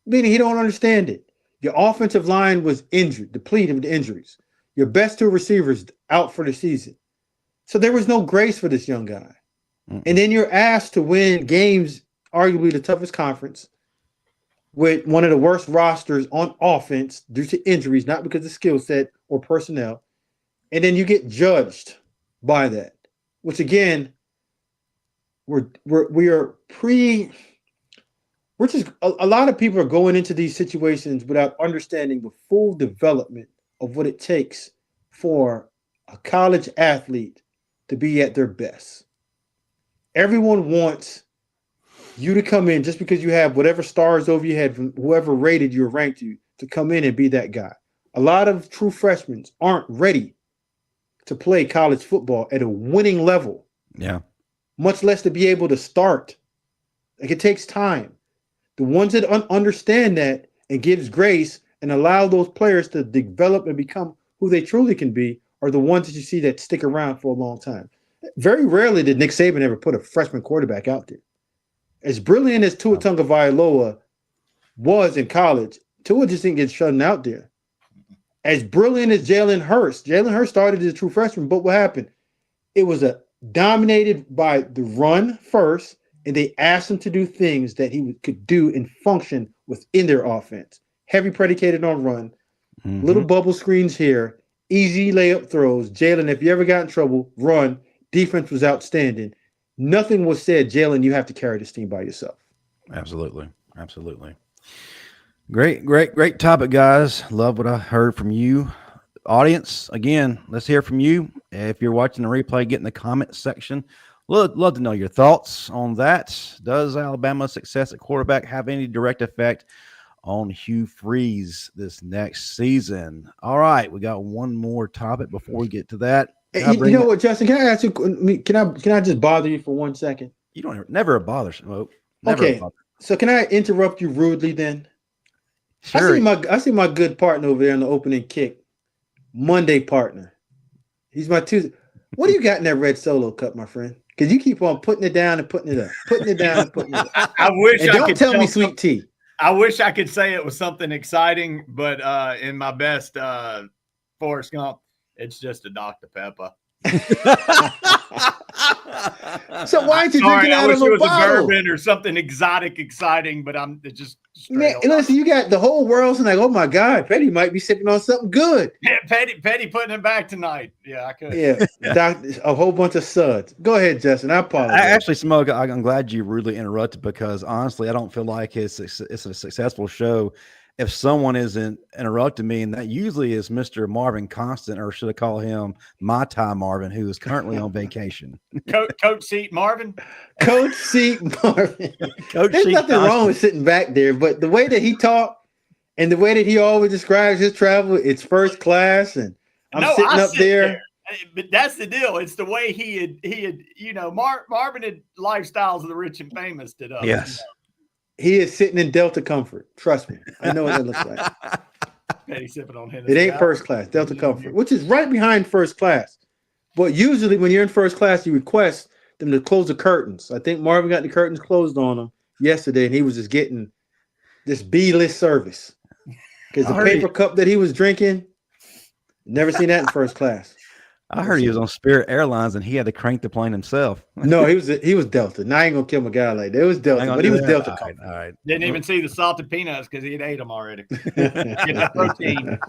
E: meaning he don't understand it. Your offensive line was injured, depleted with injuries. Your best 2 receivers out for the season. So there was no grace for this young guy. And then you're asked to win games, arguably the toughest conference, with one of the worst rosters on offense due to injuries, not because of skill set or personnel. And then you get judged by that, which again, a lot of people are going into these situations without understanding the full development of what it takes for a college athlete to be at their best. Everyone wants you to come in just because you have whatever stars over your head from whoever rated you or ranked you to come in and be that guy. A lot of true freshmen aren't ready to play college football at a winning level.
D: Yeah.
E: Much less to be able to start. Like it takes time. The ones that understand that and gives grace and allow those players to develop and become who they truly can be are the ones that you see that stick around for a long time. Very rarely did Nick Saban ever put a freshman quarterback out there. As brilliant as Tua Tagovailoa was in college, Tua just didn't get shut out there. As brilliant as Jalen Hurts started as a true freshman, but what happened? It was dominated by the run first, and they asked him to do things that he could do and function within their offense. Heavy predicated on run, little bubble screens here, easy layup throws. Jalen, if you ever got in trouble, run. Defense was outstanding. Nothing was said, Jalen, you have to carry this team by yourself.
D: Absolutely. Great topic, guys. Love what I heard from you. Audience, again, let's hear from you. If you're watching the replay, get in the comment section. Love to know your thoughts on that. Does Alabama's success at quarterback have any direct effect on Hugh Freeze this next season? All right, we got one more topic before we get to that.
E: You know what, Justin? Can I ask you? Can I just bother you for 1 second?
D: You don't never bother Smoke.
E: Okay, so can I interrupt you rudely then?
D: Sure.
E: I see my good partner over there in the opening kick. Monday partner. He's my Tuesday. What do you got in that red Solo cup, my friend? Because you keep on putting it down and putting it up, putting it down and putting it up.
A: I wish
E: and
A: I
E: don't
A: could
E: tell me sweet tea.
A: I wish I could say it was something exciting, but in my best Forrest Gump, it's just a Dr. Pepper.
E: So why aren't you
A: Sorry,
E: drinking
A: I
E: out
A: wish
E: of a
A: it was
E: bottle?
A: a bourbon or something exciting, but I'm just
E: Man, listen, you got the whole world's like, oh my God, Pettey might be sipping on something good.
A: Pettey putting it back tonight. Yeah, I could.
E: Yeah, a whole bunch of suds. Go ahead, Justin. I apologize.
D: Actually, Smoke, I'm glad you rudely interrupted because honestly, I don't feel like it's a successful show if someone isn't interrupting me, and that usually is Mr. Marvin Constant, or should I call him my Ty Marvin, who is currently on vacation.
A: Coach Seat Marvin.
E: Coach Seat Marvin.
D: Coach
E: There's
D: Seat
E: nothing
D: Constant.
E: wrong with sitting back there, but the way that he talked and the way that he always describes his travel, it's first class, and I'm sitting up there.
A: But that's the deal. It's the way he had, Marvin had lifestyles of the rich and famous did up.
D: Yes.
E: He is sitting in Delta Comfort. Trust me. I know what that looks like.
A: Pettey sipping on Hennessy.
E: It ain't first class, Delta Comfort, which is right behind first class. But usually when you're in first class, you request them to close the curtains. I think Marvin got the curtains closed on him yesterday, and he was just getting this B-list service. Because the paper cup that he was drinking, never seen that in first class.
D: I heard he was on Spirit Airlines and he had to crank the plane himself.
E: No, he was Delta. Now I ain't gonna kill my guy like that. It was Delta, but he was Delta.
D: All right.
A: Didn't even see the salted peanuts because he had ate them already. Get the protein.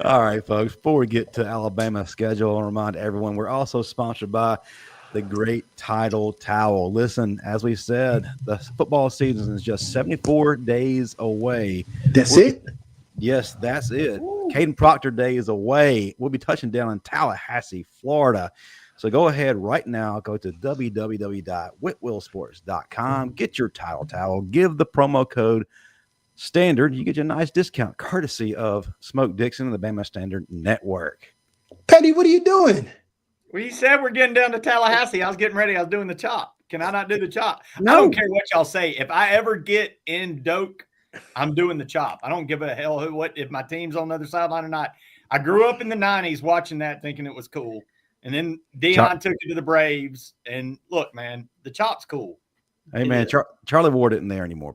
D: All right, folks. Before we get to Alabama schedule, I'll remind everyone we're also sponsored by the Great Title Towel. Listen, as we said, the football season is just 74 days away.
E: That's it?
D: Yes, that's it. Caden Proctor Day is away. We'll be touching down in Tallahassee, Florida. So go ahead right now. Go to www.whitwillsports.com. Get your title towel. Give the promo code Standard. You get your nice discount courtesy of Smoke Dixon and the Bama Standard Network.
E: Pettey, what are you doing?
A: Well, you said we're getting down to Tallahassee. I was getting ready. I was doing the chop. Can I not do the chop?
E: No.
A: I don't care what y'all say. If I ever get in Doak, I'm doing the chop. I don't give a hell if my team's on the other sideline or not. I grew up in the 90s watching that, thinking it was cool. And then Deion took it to the Braves. And look, man, the chop's cool.
D: Hey, man, Charlie Ward isn't there anymore.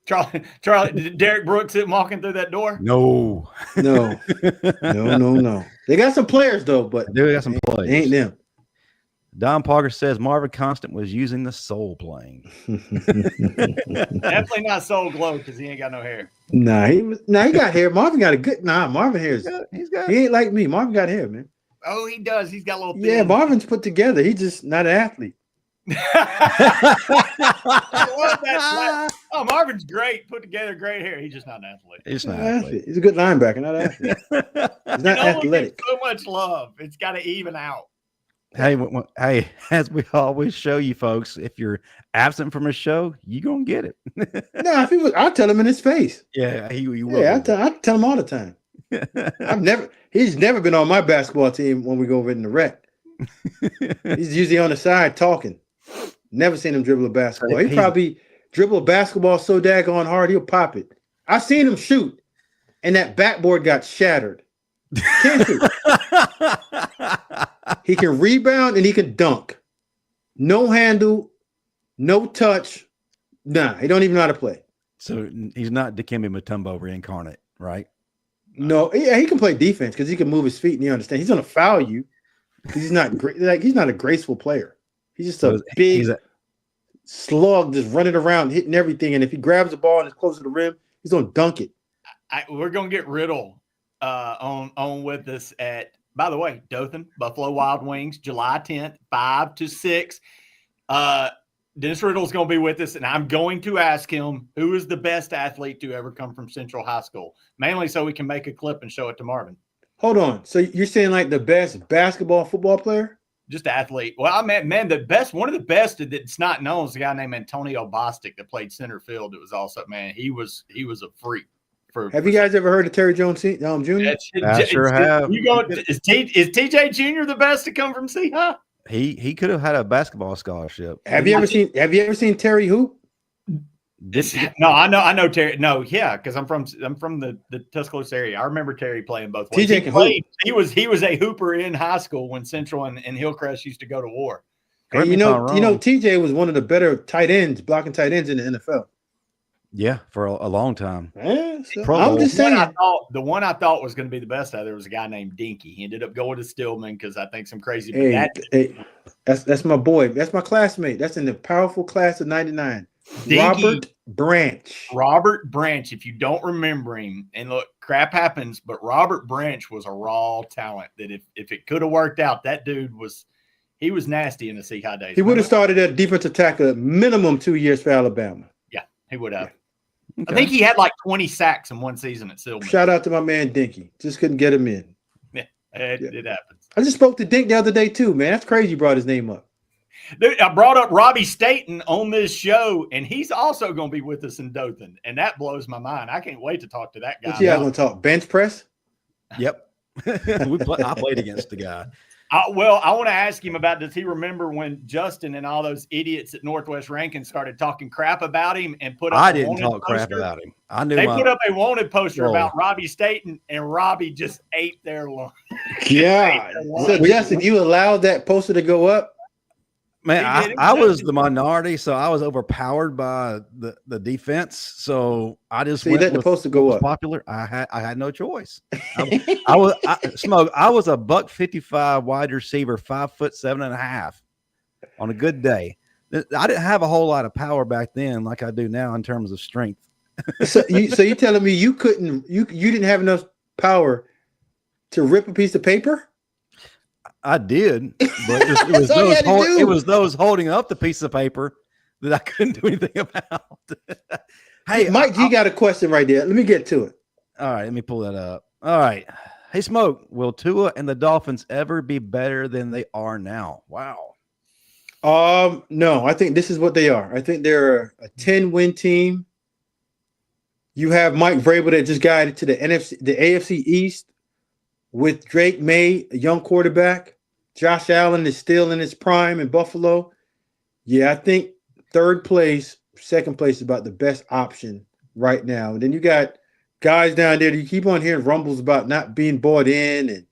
A: Charlie, did Derek Brooks walking through that door?
D: No.
E: No. They got some players, though, but
D: They got some players.
E: They ain't them.
D: Don Parker says Marvin Constant was using the soul plane.
A: Definitely not Soul Glow because he ain't got no hair.
E: He got hair. Marvin got a good. Marvin hair is. He ain't like me. Marvin got hair, man.
A: Oh, he does. He's got a little. Thin.
E: Yeah, Marvin's put together. He's just not an athlete.
A: Marvin's great. Put together, great hair. He's just not an athlete.
D: He's not an athlete.
E: He's a good linebacker, not an athlete. He's not athletic.
A: So much love. It's got to even out.
D: Hey, as we always show you folks, if you're absent from a show, you're going to get it.
E: No, if he was, I'll tell him in his face.
D: Yeah, he will.
E: Yeah, I tell him all the time. He's never been on my basketball team when we go over in the rec. He's usually on the side talking. Never seen him dribble a basketball. He probably dribble a basketball so daggone hard, he'll pop it. I've seen him shoot, and that backboard got shattered. Can't shoot. He can rebound and he can dunk. No handle, no touch. Nah, he don't even know how to play.
D: So he's not Dikembe Mutombo reincarnate, right?
E: No, yeah, he can play defense because he can move his feet and you understand. He's gonna foul you because he's not great. Like he's not a graceful player. He's just a big slug just running around, hitting everything. And if he grabs the ball and it's close to the rim, he's gonna dunk it.
A: We're gonna get Riddle on with us at, by the way, Dothan, Buffalo Wild Wings, July 10th, 5 to 6. Dennis Riddle's going to be with us, and I'm going to ask him who is the best athlete to ever come from Central High School, mainly so we can make a clip and show it to Marvin.
E: Hold on. So you're saying like the best basketball, football player?
A: Just athlete. Well, I mean, man, one of the best that's not known is a guy named Antonio Bostic that played center field. It was also, man, he was a freak.
E: Have you guys ever heard of Terry Jones Jr.?
D: I sure have.
A: Is TJ Jr. the best to come from C-High?
D: He could have had a basketball scholarship.
E: Have you ever seen Terry hoop?
A: No, I know Terry. No, yeah, because I'm from the Tuscaloosa area. I remember Terry playing both ways.
E: TJ can hoop.
A: He was a hooper in high school when Central and Hillcrest used to go to war.
E: And you know, TJ was one of the better blocking tight ends in the NFL.
D: Yeah, for a long time.
E: Yeah, so I'm just saying.
A: The one I thought was going to be the best out there was a guy named Dinky. He ended up going to Stillman because I think some crazy.
E: That's my boy. That's my classmate. That's in the powerful class of '99. Robert Branch. If you don't remember him, and look, crap happens, but Robert Branch was a raw talent. That if it could have worked out, that dude was nasty in the C-High days. He would have started at defensive tackle minimum 2 years for Alabama.
A: Yeah, he would have.
D: Okay.
A: I think he had like 20 sacks in one season at Stillman.
E: Shout out to my man Dinky. Just couldn't get him in.
A: Yeah, it happens.
E: I just spoke to Dink the other day too, man. That's crazy you brought his name up.
A: Dude, I brought up Robbie Staten on this show, and he's also going to be with us in Dothan, and that blows my mind. I can't wait to talk to that guy.
E: What you guys going to talk? Bench press?
D: Yep. I played against the guy.
A: I want to ask him about, does he remember when Justin and all those idiots at Northwest Rankin started talking crap about him and put up
D: I didn't talk crap about him. I knew
A: they put up a wanted poster about Robbie Staten, and Robbie just ate their lunch.
E: Yeah. So, Justin, you allowed that poster to go up?
D: Man, I was the minority, so I was overpowered by the defense. So I just
E: let the poster go up.
D: Popular. I had no choice. I was a $155 wide receiver, 5'7.5" on a good day. I didn't have a whole lot of power back then, like I do now in terms of strength.
E: So you telling me you didn't have enough power to rip a piece of paper?
D: I did, but it was those holding up the piece of paper that I couldn't do anything about.
E: Hey, Mike G got a question right there. Let me get to it.
D: All right, let me pull that up. All right. Hey, Smoke, will Tua and the Dolphins ever be better than they are now? Wow.
E: No, I think this is what they are. I think they're a 10-win team. You have Mike Vrabel that just guided to the AFC East. With Drake May, a young quarterback, Josh Allen is still in his prime in Buffalo. Yeah, I think second place is about the best option right now. And then you got guys down there that you keep on hearing rumbles about not being bought in, and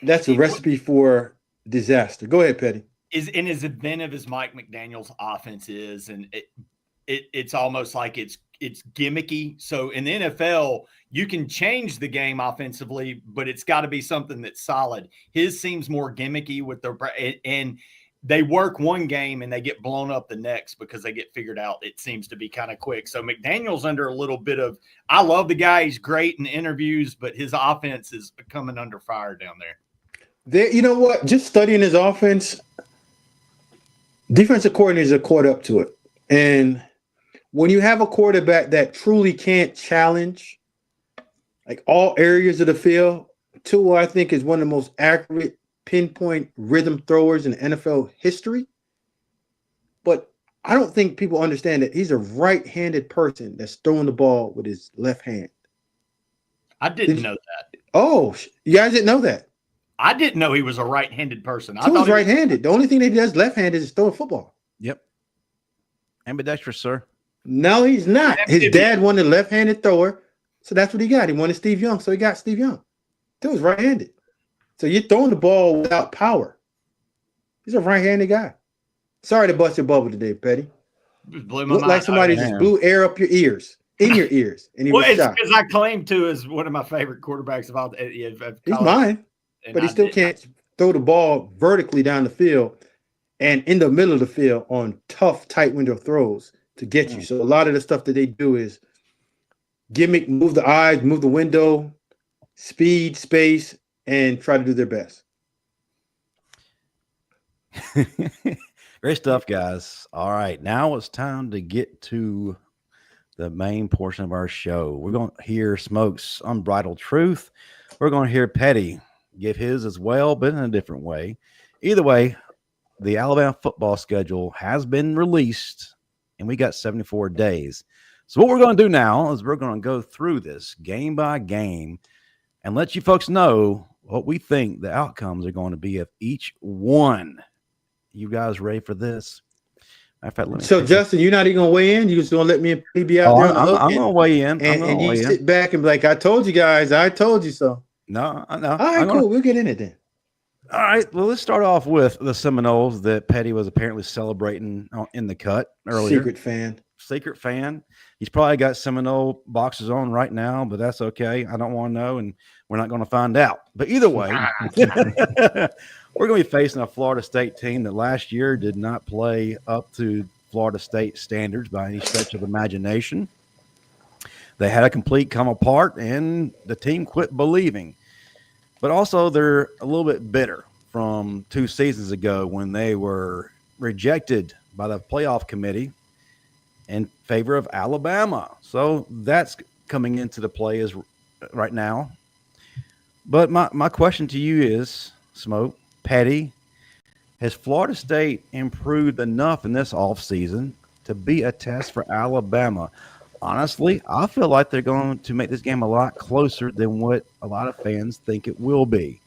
E: that's a recipe for disaster. Go ahead, Pettey.
A: Is in as inventive as Mike McDaniel's offense is, and it's almost like it's gimmicky. So in the NFL, you can change the game offensively, but it's got to be something that's solid. His seems more gimmicky and they work one game and they get blown up the next because they get figured out. It seems to be kind of quick. So McDaniel's under a little bit of, I love the guy. He's great in interviews, but his offense is coming under fire down there.
E: You know what? Just studying his offense, defensive coordinators are caught up to it. And when you have a quarterback that truly can't challenge like all areas of the field, Tua, I think, is one of the most accurate pinpoint rhythm throwers in NFL history. But I don't think people understand that he's a right-handed person that's throwing the ball with his left hand.
A: I didn't know that.
E: Oh, you guys didn't know that?
A: I didn't know he was a right-handed person.
E: He was right-handed. The only thing that he does left-handed is throwing football.
D: Yep. Ambidextrous, sir.
E: No, he's not. His dad wanted a left-handed thrower, so that's what he got. He wanted Steve Young, so he got Steve Young. He was right-handed. So you're throwing the ball without power. He's a right-handed guy. Sorry to bust your bubble today, Pettey. Looked like somebody just blew air up your ears, in your ears, and he was shocked.
A: Because I claim to as one of my favorite quarterbacks of all. He's
E: mine, but he still can't throw the ball vertically down the field and in the middle of the field on tough, tight window throws to get you. So a lot of the stuff that they do is gimmick, move the eyes, move the window speed, space, and try to do their best.
D: Great stuff, guys. All right, now it's time to get to the main portion of our show. We're going to hear Smoke's unbridled truth. We're going to hear Pettey give his as well, but in a different way. Either way, the Alabama football schedule has been released, and we got 74 days. So what we're going to do now is we're going to go through this game by game and let you folks know what we think the outcomes are going to be of each one. You guys ready for this?
E: So, Justin, you're not even going to weigh in? You just going to let me be out there?
D: I'm going to weigh in.
E: And you sit back and be like, I told you guys. I told you so.
D: No. All
E: right, cool. We'll get in it then.
D: All right. Well, let's start off with the Seminoles that Pettey was apparently celebrating in the cut earlier. Secret fan. He's probably got Seminole boxes on right now, but that's okay. I don't want to know, and we're not going to find out. But either way, we're going to be facing a Florida State team that last year did not play up to Florida State standards by any stretch of imagination. They had a complete come apart, and the team quit believing. But also, they're a little bit bitter from 2 seasons ago when they were rejected by the playoff committee in favor of Alabama. So that's coming into the play is right now. But my question to you is, Smoke, Pettey, has Florida State improved enough in this offseason to be a test for Alabama? Honestly, I feel like they're going to make this game a lot closer than what a lot of fans think it will be.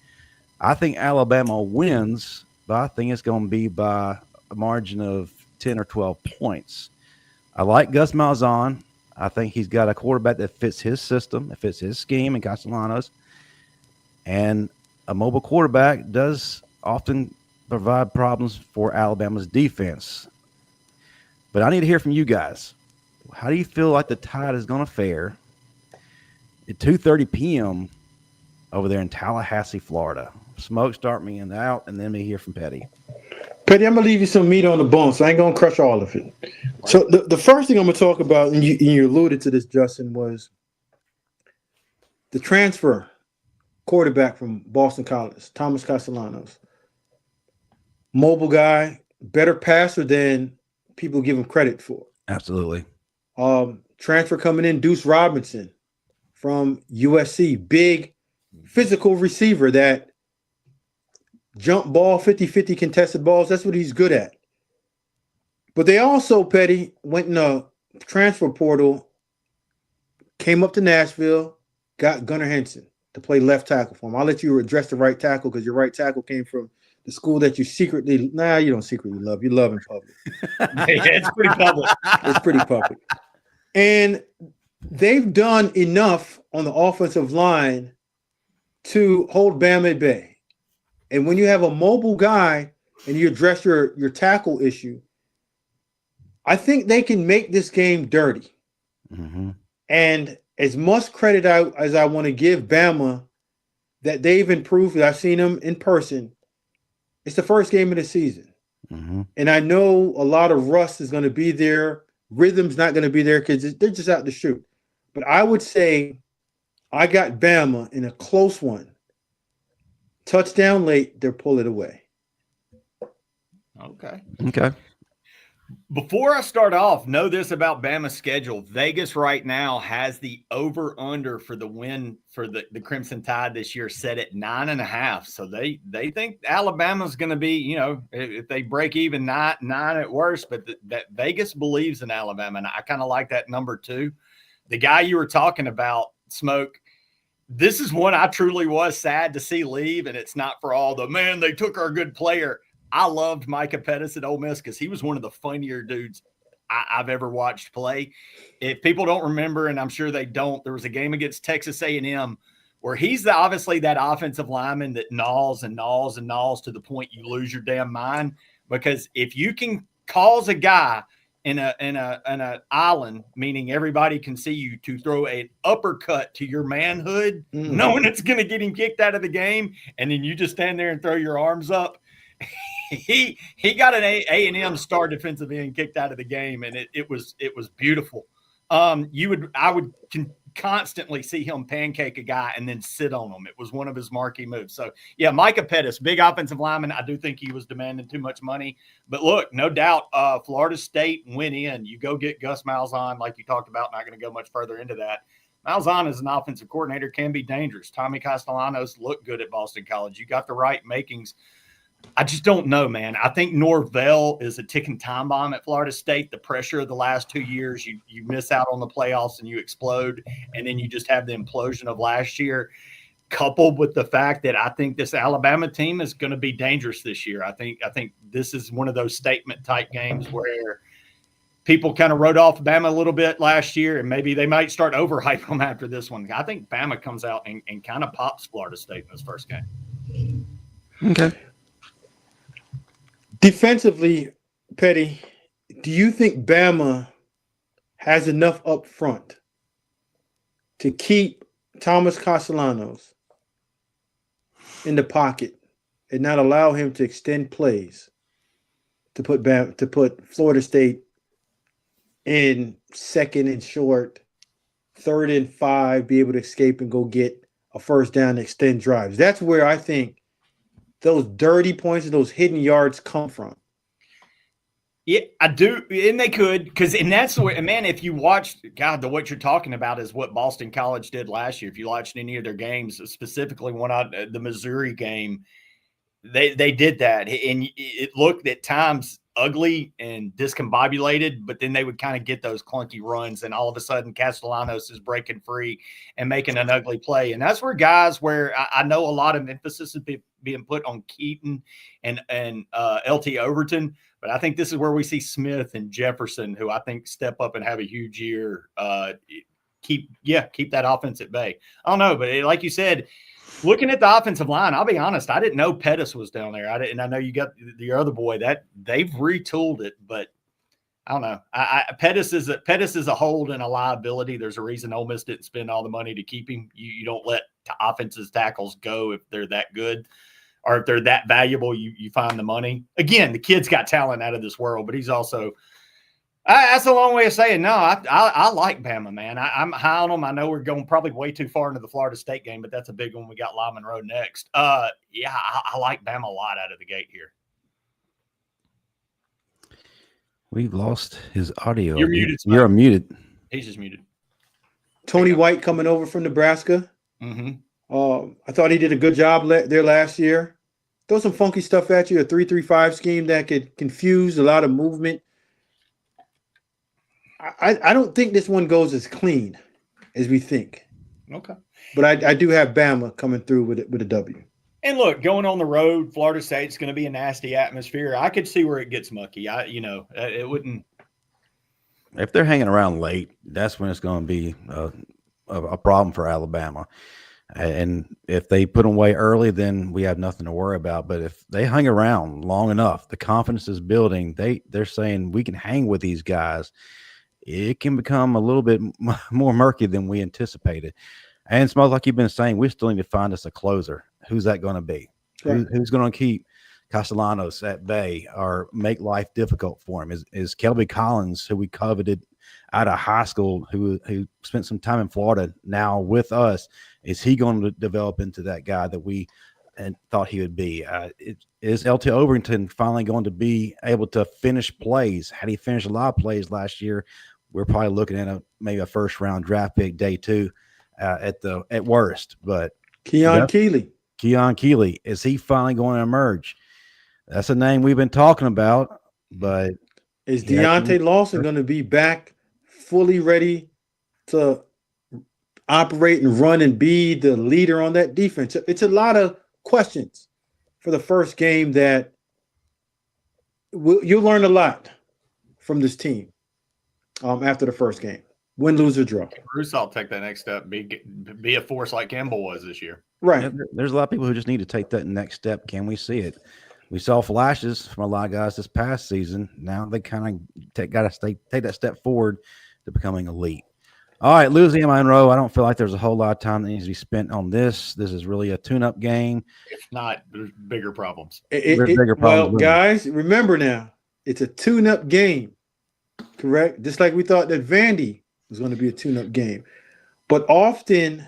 D: I think Alabama wins, but I think it's going to be by a margin of 10 or 12 points. I like Gus Malzahn. I think he's got a quarterback that fits his system, that fits his scheme in Castellanos. And a mobile quarterback does often provide problems for Alabama's defense. But I need to hear from you guys. How do you feel like the Tide is going to fare at 2:30 p.m. over there in Tallahassee, Florida? Smoke, start me in out, and then me hear from Pettey.
E: Pettey, I'm going to leave you some meat on the bone, so I ain't going to crush all of it. So the first thing I'm going to talk about, and you alluded to this, Justin, was the transfer quarterback from Boston College, Thomas Castellanos. Mobile guy, better passer than people give him credit for.
D: Absolutely.
E: Transfer coming in, Deuce Robinson from USC, big physical receiver that jump ball, 50-50 contested balls. That's what he's good at. But they also, Pettey, went in the transfer portal, came up to Nashville, got Gunnar Henson to play left tackle for him. I'll let you address the right tackle because your right tackle came from the school that you secretly, you don't secretly love. You love in public.
A: Yeah, it's pretty public.
E: It's pretty public. And they've done enough on the offensive line to hold Bama at bay. And when you have a mobile guy and you address your tackle issue, I think they can make this game dirty.
D: Mm-hmm.
E: And as much credit as I want to give Bama that they've improved, I've seen them in person, it's the first game of the season.
D: Mm-hmm.
E: And I know a lot of rust is going to be there. Rhythm's not going to be there because they're just out to shoot. But I would say I got Bama in a close one. Touchdown late, they'll pull it away.
A: Okay. Before I start off, know this about Bama's schedule. Vegas right now has the over-under for the win for the Crimson Tide this year set at 9.5. So they think Alabama's going to be, if they break even, nine at worst. But that Vegas believes in Alabama, and I kind of like that number too. The guy you were talking about, Smoke, this is one I truly was sad to see leave, and it's not for all the, man, they took our good player. I loved Micah Pettis at Ole Miss because he was one of the funnier dudes I've ever watched play. If people don't remember, and I'm sure they don't, there was a game against Texas A&M where he's obviously that offensive lineman that gnaws and gnaws and gnaws to the point you lose your damn mind. Because if you can cause a guy in a island, meaning everybody can see you, to throw an uppercut to your manhood, knowing it's going to get him kicked out of the game, and then you just stand there and throw your arms up. He got an A&M star defensive end kicked out of the game, and it was beautiful. I would constantly see him pancake a guy and then sit on him. It was one of his marquee moves. So, yeah, Micah Pettis, big offensive lineman. I do think he was demanding too much money. But, look, no doubt Florida State went in. You go get Gus Malzahn, like you talked about. Not going to go much further into that. Malzahn as an offensive coordinator can be dangerous. Tommy Castellanos looked good at Boston College. You got the right makings. I just don't know, man. I think Norvell is a ticking time bomb at Florida State. The pressure of the last 2 years, you miss out on the playoffs and you explode, and then you just have the implosion of last year, coupled with the fact that I think this Alabama team is going to be dangerous this year. I think this is one of those statement type games where people kind of wrote off Bama a little bit last year, and maybe they might start overhyping them after this one. I think Bama comes out and kind of pops Florida State in this first game.
D: Okay.
E: Defensively, Pettey, do you think Bama has enough up front to keep Thomas Castellanos in the pocket and not allow him to extend plays to put Florida State in second and short, 3rd and 5, be able to escape and go get a first down and extend drives? That's where I think those dirty points and those hidden yards come from.
A: Yeah, I do. And they could, and that's the way, and man, if you watched, God, what you're talking about is what Boston College did last year. If you watched any of their games, specifically the Missouri game, they did that. And it looked at times ugly and discombobulated, but then they would kind of get those clunky runs, and all of a sudden Castellanos is breaking free and making an ugly play. And that's where I know a lot of emphasis is being put on Keaton and LT Overton, but I think this is where we see Smith and Jefferson, who I think step up and have a huge year, keep that offense at bay. I don't know, but like you said, looking at the offensive line, I'll be honest, I didn't know Pettis was down there. And I know you got your other boy that they've retooled it, but I don't know. Pettis is a hold and a liability. There's a reason Ole Miss didn't spend all the money to keep him. You don't let offensive tackles go if they're that good, or if they're that valuable. You find the money. Again, the kid's got talent out of this world, but he's also. That's a long way of saying no. I like Bama, man. I'm high on them. I know we're going probably way too far into the Florida State game, but that's a big one. We got Lyman Road next. I like Bama a lot out of the gate here.
D: We've lost his audio.
A: You're muted.
D: You're unmuted.
A: He's just muted.
E: Tony White coming over from Nebraska.
A: Mm-hmm.
E: I thought he did a good job there last year. Throw some funky stuff at you, a 3-3-5 scheme that could confuse a lot of movement. I don't think this one goes as clean as we think.
A: Okay.
E: But I do have Bama coming through with a W.
A: And look, going on the road, Florida State's going to be a nasty atmosphere. I could see where it gets mucky. It wouldn't.
D: If they're hanging around late, that's when it's going to be a problem for Alabama. And if they put them away early, then we have nothing to worry about. But if they hang around long enough, the confidence is building. They're saying we can hang with these guys. It can become a little bit more murky than we anticipated. And Smoke, like you've been saying, we still need to find us a closer. Who's that going to be? Right. Who's going to keep Castellanos at bay or make life difficult for him? Is Kelby Collins, who we coveted out of high school, who spent some time in Florida, now with us, is he going to develop into that guy that we thought he would be? Is LT Overton finally going to be able to finish plays? Had he finished a lot of plays last year, we're probably looking at maybe a first-round draft pick day 2 at worst. But
E: Keon
D: Keeley, is he finally going to emerge? That's a name we've been talking about, but
E: is Deontay Lawson going to be back fully ready to operate and run and be the leader on that defense? It's a lot of questions for the first game that you'll learn a lot from this team after the first game. Win, lose, or draw.
A: Bruce, I'll take that next step. Be a force like Campbell was this year.
E: Right.
D: Yeah, there's a lot of people who just need to take that next step. Can we see it? We saw flashes from a lot of guys this past season. Now they kind of got to take that step forward to becoming elite. All right, Louisiana Monroe. I don't feel like there's a whole lot of time that needs to be spent on this. This is really a tune-up game.
A: If not, there's bigger problems.
E: Well, guys, remember now, it's a tune-up game, correct? Just like we thought that Vandy was going to be a tune-up game. But often,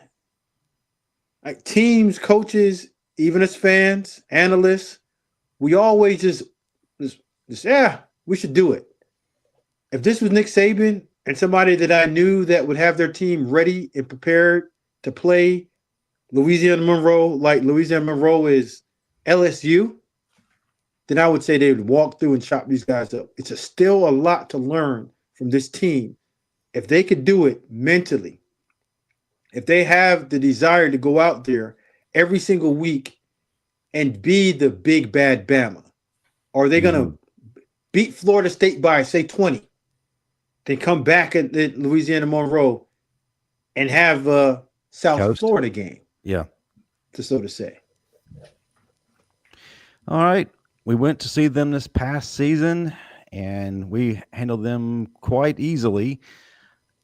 E: like teams, coaches, even as fans, analysts, we always just we should do it. If this was Nick Saban and somebody that I knew that would have their team ready and prepared to play Louisiana Monroe like Louisiana Monroe is LSU, then I would say they would walk through and chop these guys up. It's still a lot to learn from this team. If they could do it mentally, if they have the desire to go out there every single week and be the big bad Bama, are they going to beat Florida State by, say, 20? They come back at the Louisiana Monroe and have a South Florida game.
D: Yeah.
E: So to say.
D: All right. We went to see them this past season, and we handled them quite easily.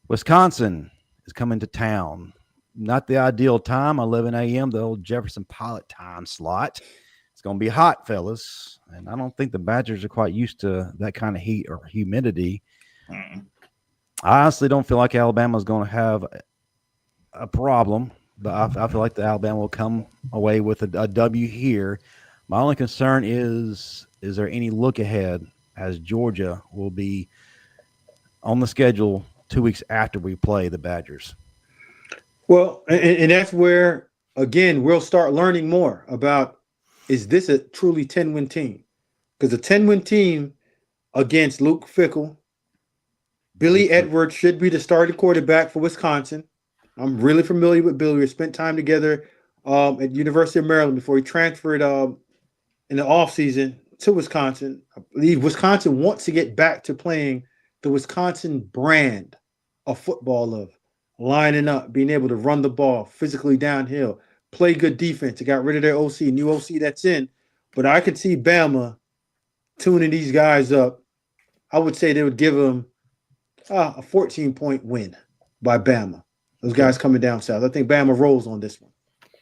D: Wisconsin is coming to town. Not the ideal time, 11 a.m., the old Jefferson Pilot time slot. It's going to be hot, fellas, and I don't think the Badgers are quite used to that kind of heat or humidity. I honestly don't feel like Alabama is going to have a problem, but I feel like the Alabama will come away with a W here. My only concern is there any look ahead as Georgia will be on the schedule 2 weeks after we play the Badgers?
E: Well, and that's where, again, we'll start learning more about, is this a truly 10-win team? Because a 10-win team against Luke Fickell, Billy Edwards should be the starting quarterback for Wisconsin. I'm really familiar with Billy. We spent time together at University of Maryland before he transferred in the offseason to Wisconsin. I believe Wisconsin wants to get back to playing the Wisconsin brand of football, of lining up, being able to run the ball physically downhill, play good defense. They got rid of their OC, new OC that's in. But I could see Bama tuning these guys up. I would say they would give them a 14-point win by Bama. Those guys coming down south. I think Bama rolls on this one.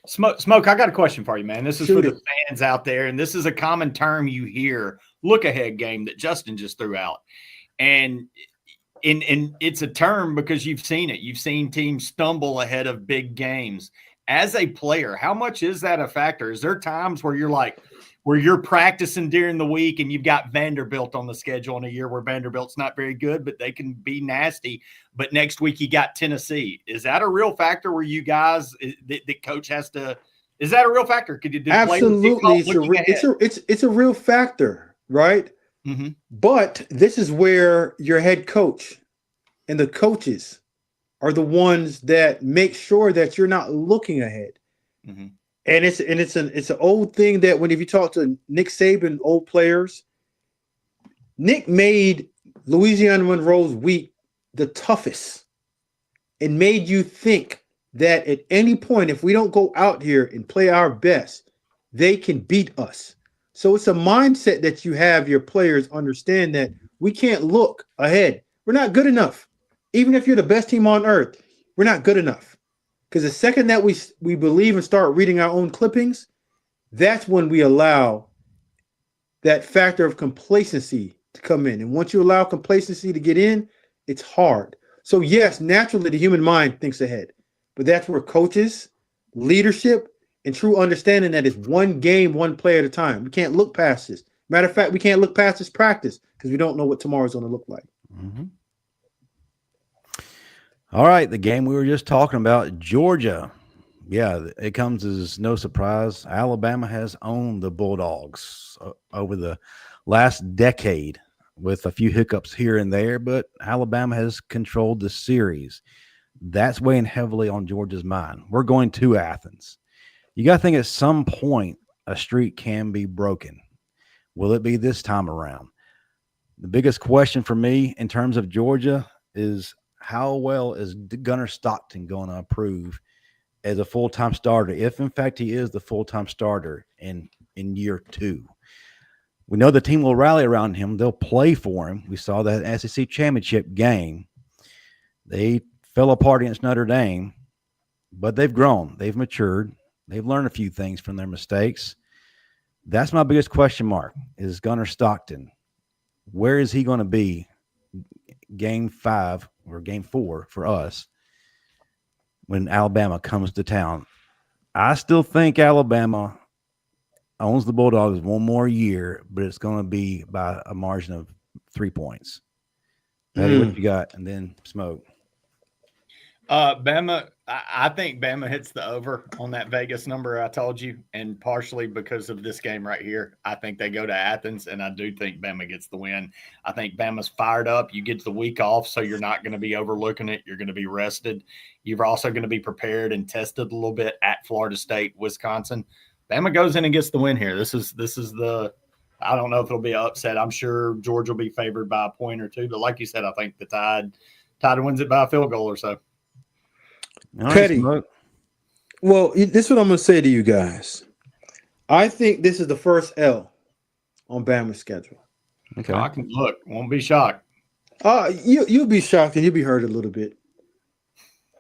A: Smoke, I got a question for you, man. This is
E: Shoot
A: for
E: it.
A: the fans out there, and this is a common term you hear, look-ahead game that Justin just threw out. And it's a term because you've seen it. You've seen teams stumble ahead of big games. As a player, how much is that a factor? Is there times where you're practicing during the week and you've got Vanderbilt on the schedule in a year where Vanderbilt's not very good, but they can be nasty, but next week you got Tennessee? Is that a real factor where you guys, the coach has to, is that a real factor? Could you do
E: Absolutely. It's a real factor, right?
A: Mm-hmm.
E: But this is where your head coach and the coaches are the ones that make sure that you're not looking ahead.
A: Mm-hmm.
E: And it's an old thing that if you talk to Nick Saban, old players, Nick made Louisiana Monroe's week the toughest and made you think that at any point, if we don't go out here and play our best, they can beat us. So it's a mindset that you have your players understand that we can't look ahead. We're not good enough. Even if you're the best team on earth, we're not good enough. Because the second that we believe and start reading our own clippings, that's when we allow that factor of complacency to come in. And once you allow complacency to get in, it's hard. So yes, naturally the human mind thinks ahead. But that's where coaches, leadership, and true understanding that it's one game, one play at a time. We can't look past this. Matter of fact, we can't look past this practice because we don't know what tomorrow's going to look like.
D: Mm-hmm. All right, the game we were just talking about, Georgia. Yeah, it comes as no surprise. Alabama has owned the Bulldogs over the last decade with a few hiccups here and there, but Alabama has controlled the series. That's weighing heavily on Georgia's mind. We're going to Athens. You got to think at some point a streak can be broken. Will it be this time around? The biggest question for me in terms of Georgia is how well is Gunnar Stockton going to improve as a full-time starter, if in fact he is the full-time starter in year 2? We know the team will rally around him. They'll play for him. We saw that SEC championship game. They fell apart against Notre Dame, but they've grown. They've matured. They've learned a few things from their mistakes. That's my biggest question mark is Gunnar Stockton. Where is he going to be game 5 or game 4 for us when Alabama comes to town. I still think Alabama owns the Bulldogs one more year, but it's going to be by a margin of 3 points. Pettey, what you got? And then Smoke.
A: Bama, I think Bama hits the over on that Vegas number I told you, and partially because of this game right here. I think they go to Athens, and I do think Bama gets the win. I think Bama's fired up. You get the week off, so you're not going to be overlooking it. You're going to be rested. You're also going to be prepared and tested a little bit at Florida State, Wisconsin. Bama goes in and gets the win here. This is the – I don't know if it'll be an upset. I'm sure Georgia will be favored by a point or two, but like you said, I think the Tide wins it by a field goal or so.
E: Pettey, well, this is what I'm going to say to you guys. I think this is the first L on Bama's schedule.
D: Okay.
A: I can look. Won't be shocked.
E: You'll be shocked and you'll be hurt a little bit.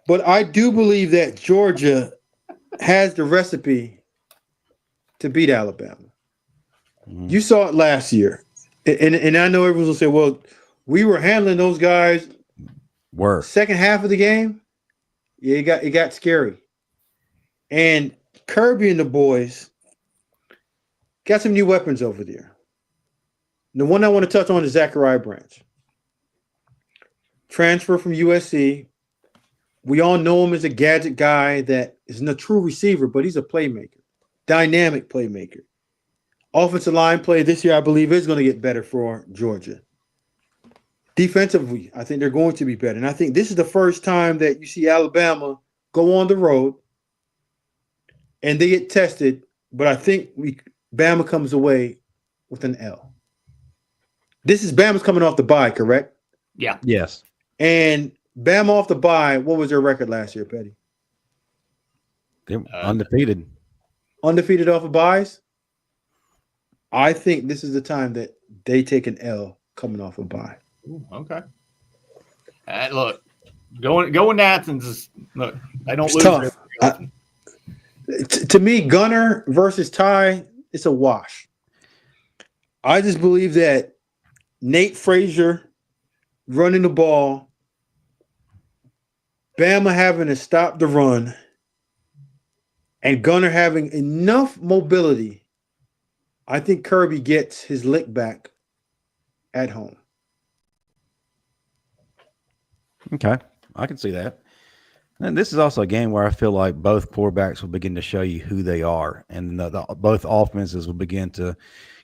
E: But I do believe that Georgia has the recipe to beat Alabama. Mm-hmm. You saw it last year. And I know everyone's going to say, well, we were handling those guys second half of the game. Yeah, it got scary. And Kirby and the boys got some new weapons over there. The one I want to touch on is Zachariah Branch. Transfer from USC. We all know him as a gadget guy that isn't a true receiver, but he's a playmaker, dynamic playmaker. Offensive line play this year, I believe, is going to get better for Georgia. Defensively, I think they're going to be better. And I think this is the first time that you see Alabama go on the road and they get tested. But I think Bama comes away with an L. This is Bama's coming off the bye, correct?
A: Yeah.
D: Yes.
E: And Bama off the bye, what was their record last year, Pettey?
D: They're undefeated.
E: Undefeated off of byes? I think this is the time that they take an L coming off a bye.
A: Ooh, okay. Look, going to Athens is look. They don't lose.
E: Tough. To me, Gunner versus Ty, it's a wash. I just believe that Nate Frazier running the ball, Bama having to stop the run, and Gunner having enough mobility. I think Kirby gets his lick back at home.
D: Okay, I can see that. And this is also a game where I feel like both quarterbacks will begin to show you who they are, and both offenses will begin to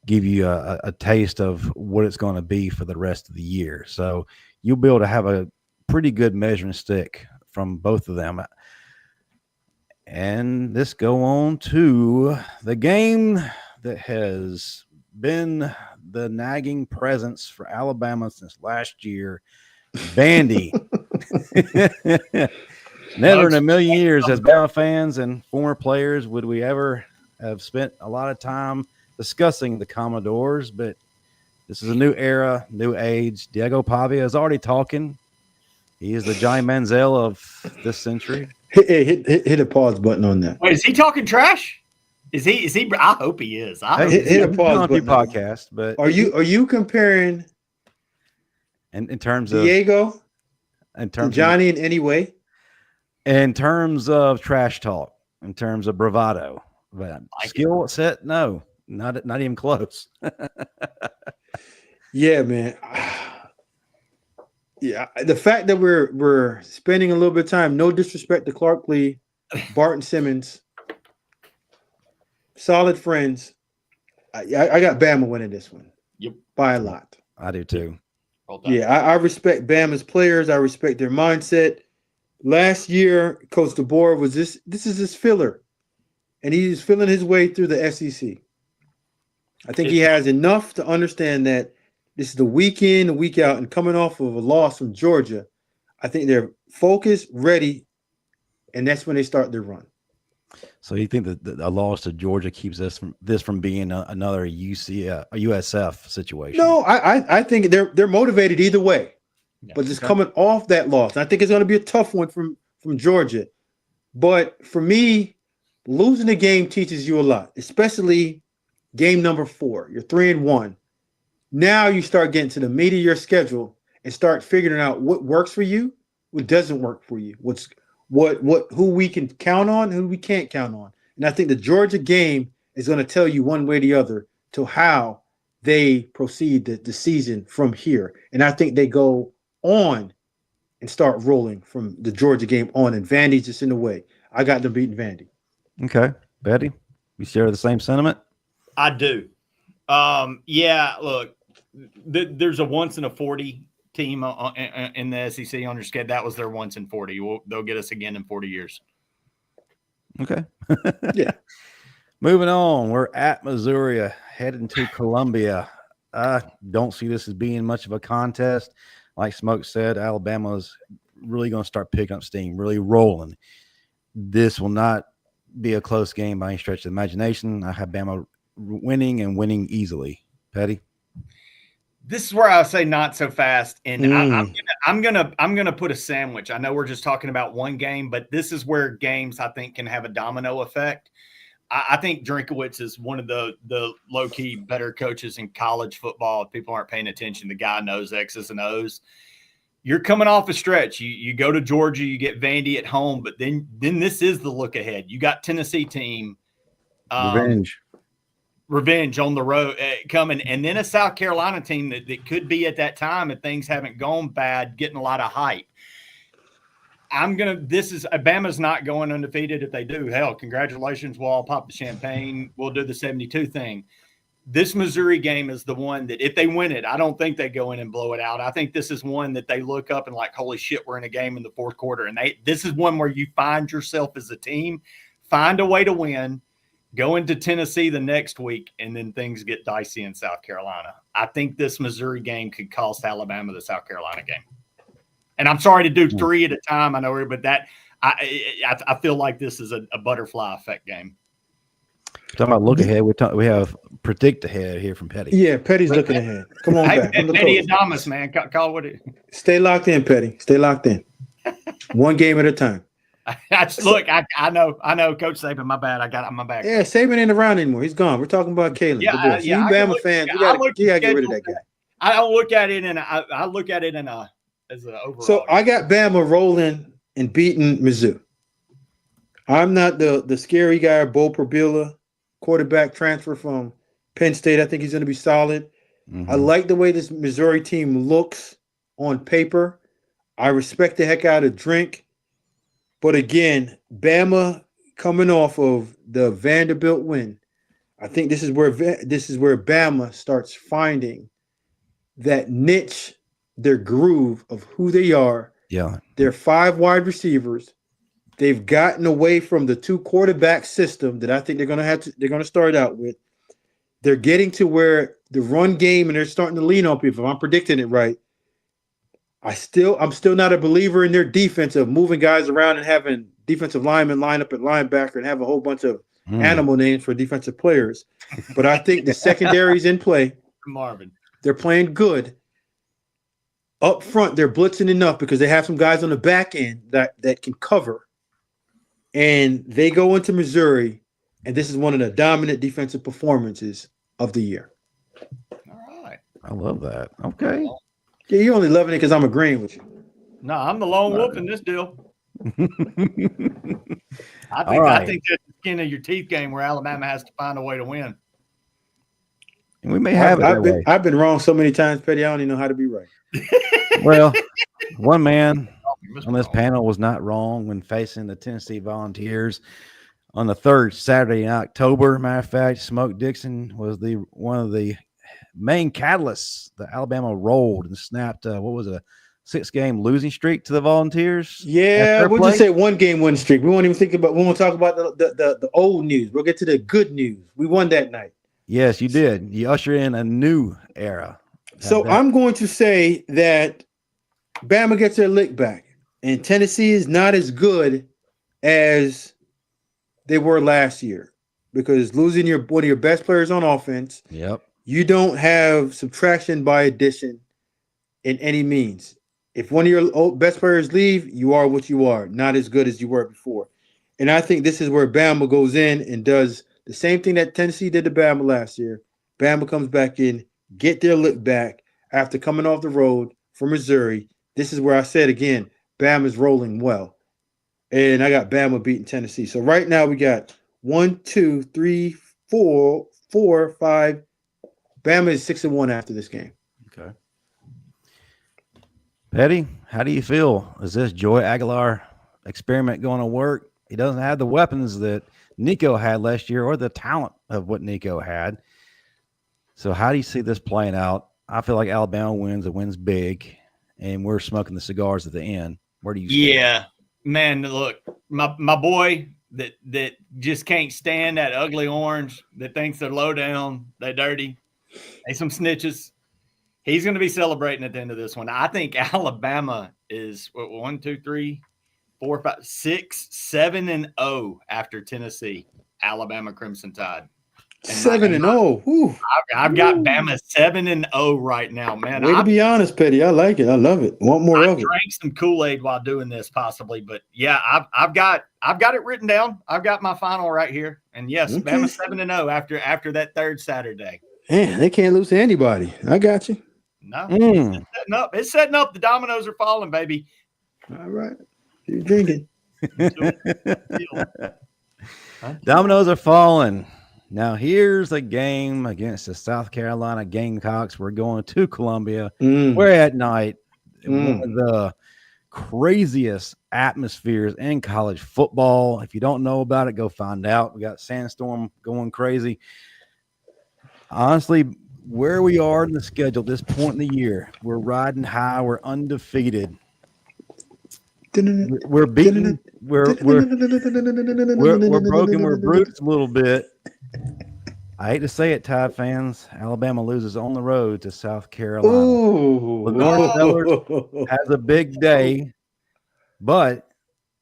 D: give you a taste of what it's going to be for the rest of the year. So you'll be able to have a pretty good measuring stick from both of them. And let's go on to the game that has been the nagging presence for Alabama since last year. Vandy. Never in a million years as Bama fans and former players would we ever have spent a lot of time discussing the Commodores, but this is a new era, new age. Diego Pavia is already talking. He is the Johnny Manziel of this century.
E: Hit a pause button on that.
A: Wait, is he talking trash? Is he? I hope he is.
E: Hit a pause button.
D: Podcast, but
E: are you comparing?
D: In terms of
E: Diego,
D: in terms
E: Johnny in any way?
D: In terms of trash talk, in terms of bravado, but skill set, no, not even close.
E: Yeah, man. Yeah, the fact that we're spending a little bit of time, no disrespect to Clark Lee, Barton Simmons, solid friends. I got Bama winning this one.
A: Yep,
E: by a lot.
D: I do too.
E: Yeah, I respect Bama's players. I respect their mindset. Last year, Coach DeBoer was this is his filler, and he's feeling his way through the SEC. I think he has enough to understand that this is the week in, the week out, and coming off of a loss from Georgia, I think they're focused, ready, and that's when they start their run.
D: So you think that a loss to Georgia keeps this from being another USF situation?
E: No, I think they're motivated either way, but just coming off that loss, and I think it's going to be a tough one from Georgia. But for me, losing the game teaches you a lot, especially game number 4. You're 3-1. Now you start getting to the meat of your schedule and start figuring out what works for you, what doesn't work for you, who we can count on, who we can't count on. And I think the Georgia game is going to tell you one way or the other to how they proceed the season from here. And I think they go on and start rolling from the Georgia game on, and Vandy's just in the way. I got them beating Vandy.
D: Okay. Pettey, you share the same sentiment?
A: I do. Yeah, look, there's a once in a 40 team in the SEC on your schedule. That was their once in 40. They'll get us again in 40 years.
D: Okay.
E: Yeah.
D: Moving on, we're at Missouri, heading to Columbia. I don't see this as being much of a contest. Like Smoke said, Alabama's really going to start picking up steam, really rolling. This will not be a close game by any stretch of the imagination. I have Bama winning and winning easily. Pettey?
A: This is where I say not so fast, and I'm gonna put a sandwich. I know we're just talking about one game, but this is where games I think can have a domino effect. I think Drinkowitz is one of the low-key better coaches in college football. If people aren't paying attention, the guy knows X's and O's. You're coming off a stretch. You go to Georgia, you get Vandy at home, but then this is the look ahead. You got Tennessee team. Revenge on the road coming, and then a South Carolina team that could be at that time if things haven't gone bad, getting a lot of hype. Bama's not going undefeated. If they do, hell, congratulations. We'll all pop the champagne. We'll do the 72 thing. This Missouri game is the one that if they win it, I don't think they go in and blow it out. I think this is one that they look up and like, holy shit, we're in a game in the fourth quarter. And this is one where you find yourself as a team, find a way to win, go into Tennessee the next week, and then things get dicey in South Carolina. I think this Missouri game could cost Alabama the South Carolina game. And I'm sorry to do three at a time, I know, but I feel like this is a butterfly effect game.
D: Talking about look ahead, we have predict ahead here from Pettey.
E: Yeah, Petty's looking ahead. Come on back.
A: Pettey Adamas, man. Call what it.
E: Stay locked in, Pettey. Stay locked in. One game at a time.
A: I know, Coach Saban. My bad. I got it on my back.
E: Yeah, Saban ain't around anymore. He's gone. We're talking about Keelon. You Bama fans, you gotta get rid of that guy.
A: I don't look at it, and I look at it as an overall.
E: So I got Bama rolling and beating Mizzou. I'm not the scary guy, Bo Perbila, quarterback transfer from Penn State. I think he's going to be solid. I like the way this Missouri team looks on paper. I respect the heck out of Drink. But again, Bama coming off of the Vanderbilt win, I think this is where Bama starts finding that niche, their groove of who they are.
D: Yeah,
E: they're 5 wide receivers. They've gotten away from the 2 quarterback system that I think they're going to start out with. They're getting to where the run game, and they're starting to lean on people. If I'm predicting it right. I'm still not a believer in their defense of moving guys around and having defensive linemen line up at linebacker and have a whole bunch of animal names for defensive players. But I think the secondary's in play.
A: Marvin.
E: They're playing good. Up front, they're blitzing enough because they have some guys on the back end that can cover. And they go into Missouri, and this is one of the dominant defensive performances of the year.
A: All right.
D: I love that. Okay.
E: Yeah, you're only loving it because I'm agreeing with you.
A: No, I'm the lone wolf in this deal. I think that's the skin of your teeth game where Alabama has to find a way to win.
D: And we may have
E: I've been wrong so many times, Pettey. I don't even know how to be right.
D: Well, one man on this panel was not wrong when facing the Tennessee Volunteers on the 3rd Saturday in October. Matter of fact, Smoke Dixon was one of the main catalysts. The Alabama rolled and snapped a 6-game losing streak to the Volunteers.
E: Yeah, we'll just say 1-game win streak. We won't even think about. We won't talk about the old news. We'll get to the good news. We won that night.
D: Yes, you did. You ushered in a new era.
E: So I'm going to say that Bama gets their lick back, and Tennessee is not as good as they were last year because losing one of your best players on offense.
D: Yep.
E: You don't have subtraction by addition in any means. If one of your best players leave, you are what you are, not as good as you were before. And I think this is where Bama goes in and does the same thing that Tennessee did to Bama last year. Bama comes back in, get their lick back after coming off the road from Missouri. This is where I said again, Bama's rolling well. and I got Bama beating Tennessee. So right now we got 1, 2, 3, 4, 4, 5. Bama is 6-1 after this game.
D: Okay. Pettey, how do you feel? Is this Joy Aguilar experiment going to work? He doesn't have the weapons that Nico had last year or the talent of what Nico had. So how do you see this playing out? I feel like Alabama wins. It wins big, and we're smoking the cigars at the end. Where do you stand?
A: Yeah, man, look, my boy that just can't stand that ugly orange, that thinks they're low down, they're dirty, they some snitches. He's going to be celebrating at the end of this one. I think Alabama is 1, 2, 3, 4, 5, 6, 7-0 after Tennessee. Alabama Crimson Tide.
E: 7-0.
A: I've got Bama 7-0 right now, man.
E: Way to be honest, Pettey. I like it. I love it. Want more of it.
A: I drank some Kool-Aid while doing this, possibly, but yeah, I've got it written down. I've got my final right here, and yes, okay. Bama 7-0 after that third Saturday.
E: Man, they can't lose to anybody. I got you.
A: No, it's setting up. The dominoes are falling, baby.
E: All right, you're drinking.
D: Dominoes are falling. Now, here's a game against the South Carolina Gamecocks. We're going to Columbia. We're at night. One of the craziest atmospheres in college football. If you don't know about it, go find out. We got Sandstorm going crazy. Honestly, where we are in the schedule at this point in the year, we're riding high. We're undefeated. We're beaten. We're broken. We're bruised a little bit. I hate to say it, Tide fans. Alabama loses on the road to South Carolina. Has a big day, but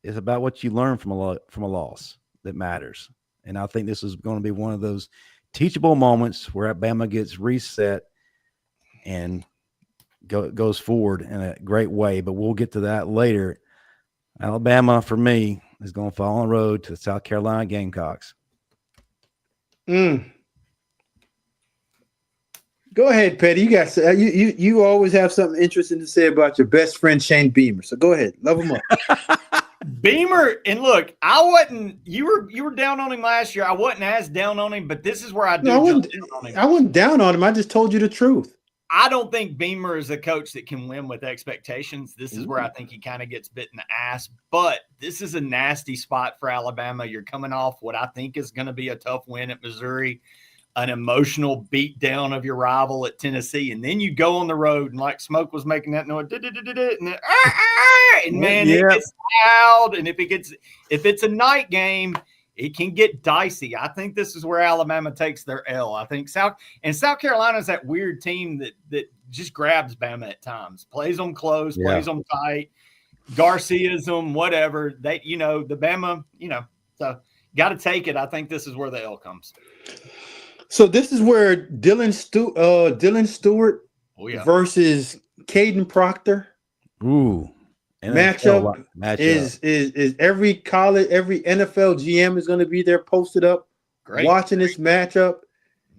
D: it's about what you learn from a loss that matters. And I think this is going to be one of those teachable moments where Alabama gets reset and goes forward in a great way. But we'll get to that later. Alabama, for me, is going to fall on the road to the South Carolina Gamecocks.
E: Go ahead, Pettey. You got you always have something interesting to say about your best friend Shane Beamer. So go ahead, love him up.
A: Beamer, and look, I wasn't. You were down on him last year. I wasn't as down on him, but this is where I do.
E: I wasn't down on him. I just told you the truth.
A: I don't think Beamer is a coach that can win with expectations. This is where I think he kind of gets bit in the ass. But this is a nasty spot for Alabama. You're coming off what I think is going to be a tough win at Missouri, an emotional beatdown of your rival at Tennessee, and then you go on the road and like Smoke was making that noise, and man, it gets loud. And if it's a night game, it can get dicey. I think this is where Alabama takes their L. I think South Carolina is that weird team that just grabs Bama at times, plays them close, plays them tight, Garciaism, whatever. They, the Bama, so got to take it. I think this is where the L comes.
E: So this is where Dylan Stewart versus Caden Proctor.
D: Ooh.
E: Matchup is every college, every NFL GM is going to be there posted up watching this matchup.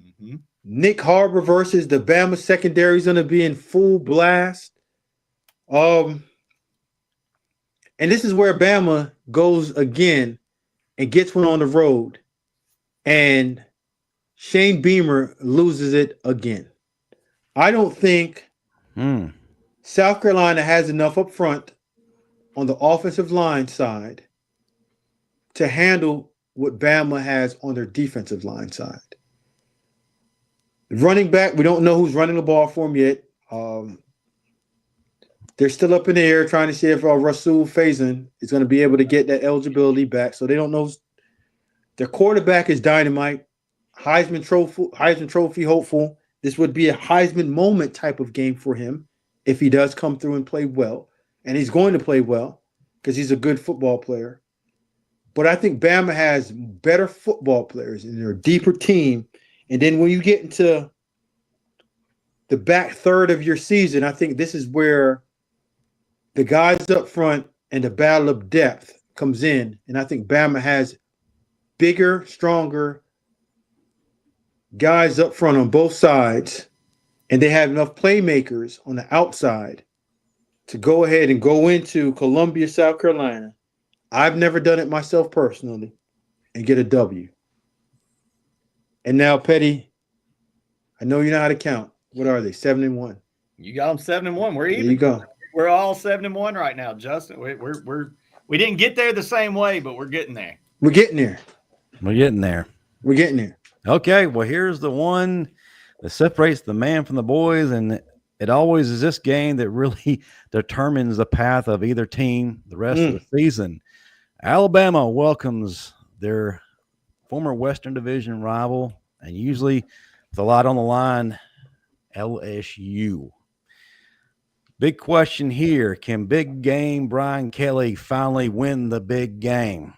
E: Mm-hmm. Nick Harbor versus the Bama secondary is going to be in full blast. And this is where Bama goes again and gets one on the road, and Shane Beamer loses it again. I don't think South Carolina has enough up front on the offensive line side to handle what Bama has on their defensive line side. Running back, we don't know who's running the ball for them yet. They're still up in the air trying to see if Rasul Faison is going to be able to get that eligibility back. So they don't know. Their quarterback is dynamite, Heisman Trophy hopeful. This would be a Heisman moment type of game for him if he does come through and play well. And he's going to play well because he's a good football player. But I think Bama has better football players and they're a deeper team. And then when you get into the back third of your season, I think this is where the guys up front and the battle of depth comes in. And I think Bama has bigger, stronger guys up front on both sides. And they have enough playmakers on the outside to go ahead and go into Columbia, South Carolina, I've never done it myself personally and get a W. And now, Pettey, I know you know how to count. What are they? 7-1.
A: You got them 7-1. We're even.
E: There you go.
A: We're all 7-1 right now, Justin. We didn't get there the same way, but we're getting there.
E: We're getting there.
D: We're getting there.
E: We're getting there.
D: Okay, well, here's the one that separates the man from the boys, and it always is this game that really determines the path of either team the rest of the season. Alabama welcomes their former Western Division rival, and usually with a lot on the line, LSU. Big question here. Can big game Brian Kelly finally win the big game?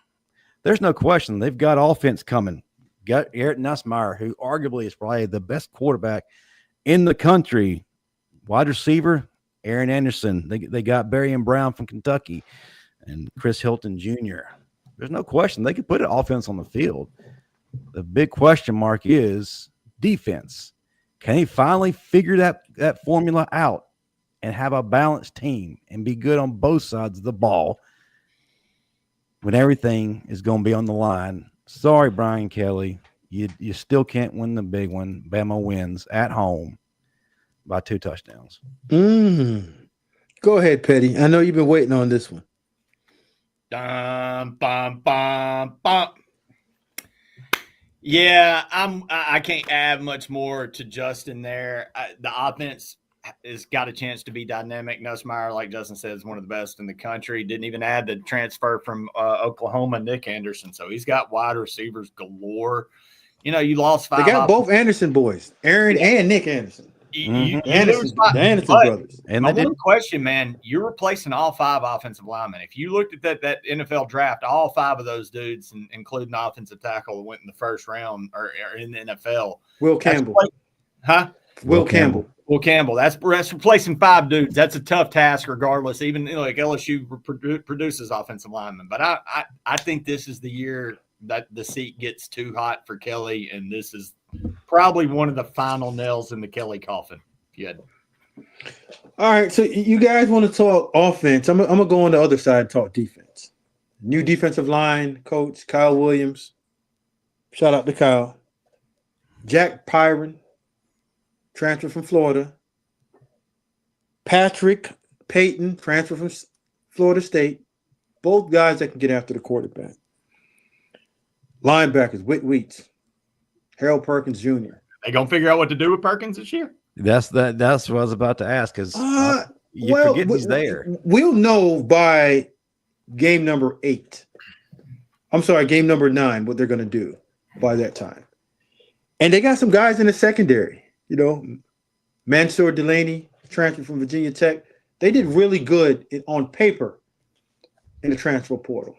D: There's no question. They've got offense coming. Got Garrett Nussmeier, who arguably is probably the best quarterback in the country. Wide receiver, Aaron Anderson. They got Barry and Brown from Kentucky and Chris Hilton Jr. There's no question. They could put an offense on the field. The big question mark is defense. Can he finally figure that formula out and have a balanced team and be good on both sides of the ball when everything is going to be on the line? Sorry, Brian Kelly. You still can't win the big one. Bama wins at home by 2 touchdowns.
E: Go ahead, Pettey. I know you've been waiting on this one.
A: Bum, bum, bum, bum. Yeah, I can't add much more to Justin there. The offense has got a chance to be dynamic. Nussmeier, like Justin said, is one of the best in the country. Didn't even add the transfer from Oklahoma, Nick Anderson. So he's got wide receivers galore. You know, you lost 5.
E: They got both Anderson boys, Aaron and Nick Anderson.
A: The
E: Anderson brothers.
A: And my one question, man, you're replacing all 5 offensive linemen. If you looked at that NFL draft, all 5 of those dudes, including the offensive tackle that went in the first round or in the NFL.
E: Will Campbell. Will Campbell.
A: Will Campbell. That's replacing 5 dudes. That's a tough task regardless. Even like LSU produces offensive linemen. But I think this is the year that the seat gets too hot for Kelly, and this is probably one of the final nails in the Kelly coffin. Good.
E: All right, so you guys want to talk offense. I'm going to go on the other side and talk defense. New defensive line coach, Kyle Williams. Shout out to Kyle. Jack Pyron, transfer from Florida. Patrick Payton, transfer from Florida State. Both guys that can get after the quarterback. Linebackers, Whit Weeks, Harold Perkins Jr.
A: They gonna figure out what to do with Perkins this year?
D: That's what I was about to ask, because you forget he's there.
E: We'll know by game number 8. I'm sorry, game number 9, what they're gonna do by that time. And they got some guys in the secondary, you know, Mansour Delaney, transfer from Virginia Tech. They did really good on paper in the transfer portal.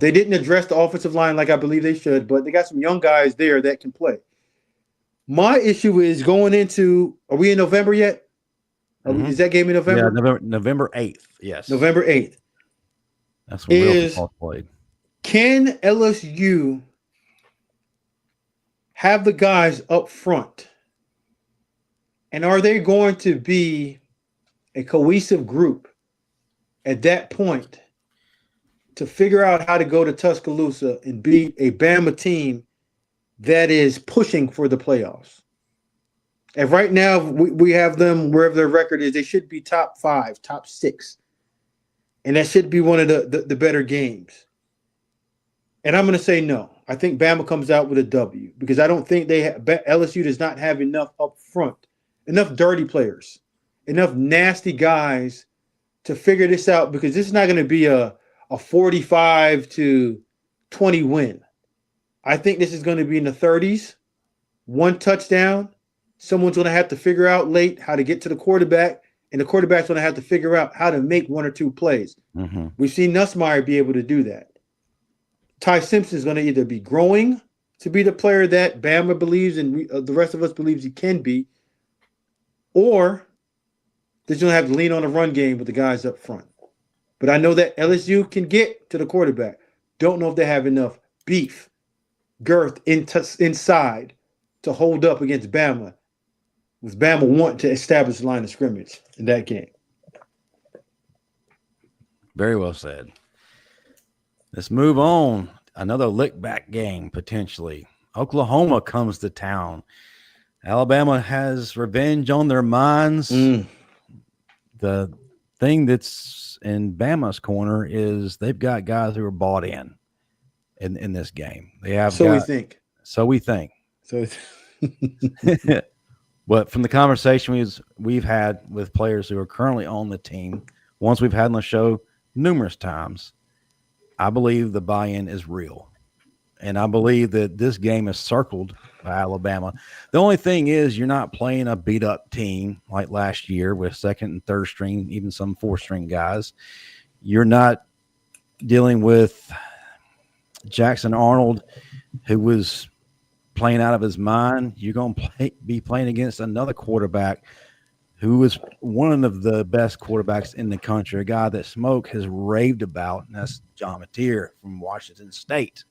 E: They didn't address the offensive line like I believe they should, but they got some young guys there that can play. My issue is going into – are we in November yet? Is that game in November?
D: Yeah, November 8th, yes.
E: November 8th.
D: That's when real football played.
E: Can LSU have the guys up front? And are they going to be a cohesive group at that point to figure out how to go to Tuscaloosa and beat a Bama team that is pushing for the playoffs? And right now, we have them wherever their record is. They should be top 5, top 6. And that should be one of the better games. And I'm going to say no. I think Bama comes out with a W because I don't think LSU does not have enough up front, enough dirty players, enough nasty guys to figure this out, because this is not going to be a 45-20 win. I think this is going to be in the 30s, 1 touchdown. Someone's going to have to figure out late how to get to the quarterback, and the quarterback's going to have to figure out how to make 1 or 2 plays.
D: Mm-hmm.
E: We've seen Nussmeier be able to do that. Ty Simpson is going to either be growing to be the player that Bama believes and the rest of us believes he can be, or they're going to have to lean on the run game with the guys up front. But I know that LSU can get to the quarterback. Don't know if they have enough beef, girth inside to hold up against Bama, with Bama wanting to establish the line of scrimmage in that game.
D: Very well said. Let's move on. Another lick back game, potentially. Oklahoma comes to town. Alabama has revenge on their minds. The thing that's in Bama's corner is they've got guys who are bought in this game. They have
E: we think.
D: So we think.
E: So
D: but from the conversation we've had with players who are currently on the team, once we've had on the show numerous times, I believe the buy-in is real. And I believe that this game is circled by Alabama. The only thing is you're not playing a beat-up team like last year with second and third string, even some fourth-string guys. You're not dealing with Jackson Arnold, who was playing out of his mind. You're going to be playing against another quarterback who is one of the best quarterbacks in the country, a guy that Smoke has raved about, and that's John Mateer from Washington State.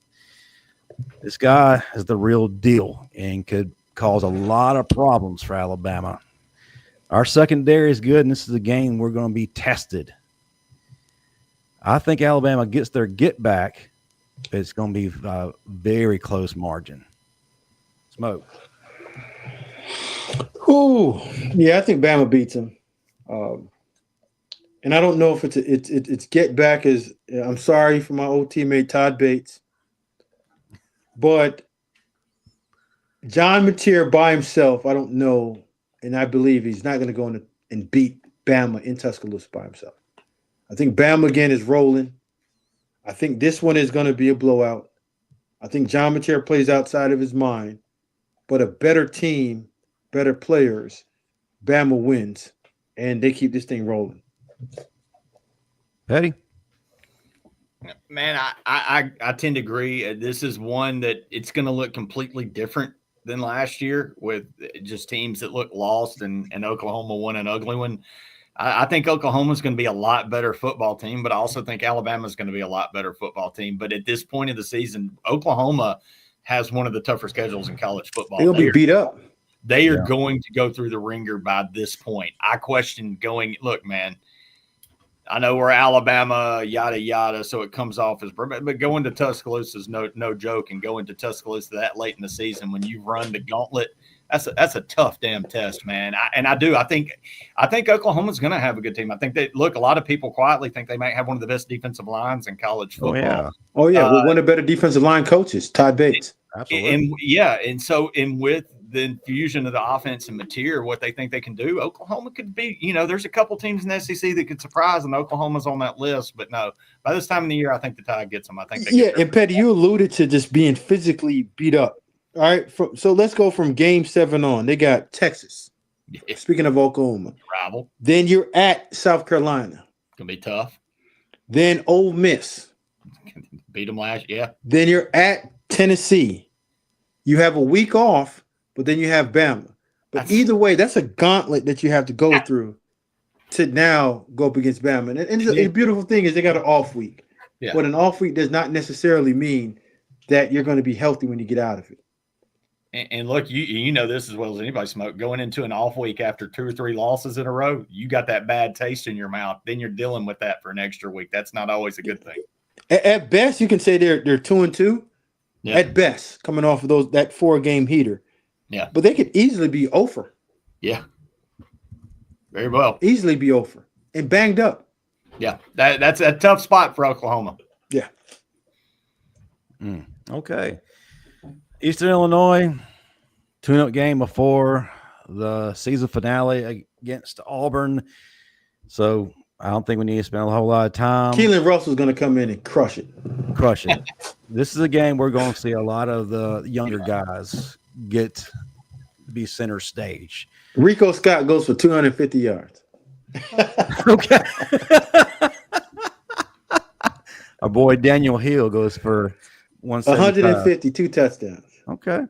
D: This guy is the real deal and could cause a lot of problems for Alabama. Our secondary is good, and this is a game we're going to be tested. I think Alabama gets their get back, but it's going to be a very close margin. Smoke.
E: Ooh, yeah, I think Bama beats them. And I don't know if it's get back as I'm sorry for my old teammate Todd Bates, but John Mateer by himself, I don't know, and I believe he's not going to go in and beat Bama in Tuscaloosa by himself. I think Bama again is rolling. I think this one is going to be a blowout. I think John Mateer plays outside of his mind, but a better team, better players, Bama wins, and they keep this thing rolling.
A: Pettey? Man, I tend to agree. This is one that it's going to look completely different than last year with just teams that look lost and Oklahoma won an ugly one. I think Oklahoma's going to be a lot better football team, but I also think Alabama's going to be a lot better football team. But at this point of the season, Oklahoma has one of the tougher schedules in college football.
E: They'll be beat up.
A: They are going to go through the ringer by this point. I question look, man, I know we're Alabama, yada, yada, so it comes off as – but going to Tuscaloosa is no joke, and going to Tuscaloosa that late in the season when you run the gauntlet, that's a tough damn test, man. I think Oklahoma's going to have a good team. I think a lot of people quietly think they might have one of the best defensive lines in college football.
E: Oh, yeah. We're one of the better defensive line coaches, Todd Bates.
D: Absolutely.
A: And with the infusion of the offense and Mateer, what they think they can do, Oklahoma could be, there's a couple teams in the SEC that could surprise, and Oklahoma's on that list. But no, by this time of the year, I think the Tide gets them. I think
E: and Pettey, you alluded to just being physically beat up. All right, so let's go from Game 7 on. They got Texas. Yeah. Speaking of Oklahoma.
A: Rival.
E: Then you're at South Carolina.
A: Going to be tough.
E: Then Ole Miss.
A: Beat them last year.
E: Then you're at Tennessee. You have a week off, but then you have Bama. But either way, that's a gauntlet that you have to go through to now go up against Bama. And the beautiful thing is they got an off week. Yeah. But an off week does not necessarily mean that you're going to be healthy when you get out of it.
A: And look, you know this as well as anybody, Smoke. Going into an off week after 2 or 3 losses in a row, you got that bad taste in your mouth. Then you're dealing with that for an extra week. That's not always a good thing.
E: At best, you can say they're 2-2. Yeah. At best, coming off of that 4-game heater.
A: Yeah.
E: But they could easily be over.
A: Yeah. Very well.
E: Easily be over and banged up.
A: Yeah. That's a tough spot for Oklahoma.
E: Yeah.
D: Okay. Eastern Illinois, tune-up game before the season finale against Auburn. So I don't think we need to spend a whole lot of time.
E: Keelon Russell's going to come in and crush it. This is a game we're going to see a lot of the younger guys get to be center stage. Rico Scott goes for 250 yards.
D: Okay. Our boy Daniel Hill goes for
E: 150, 2 touchdowns.
D: Okay.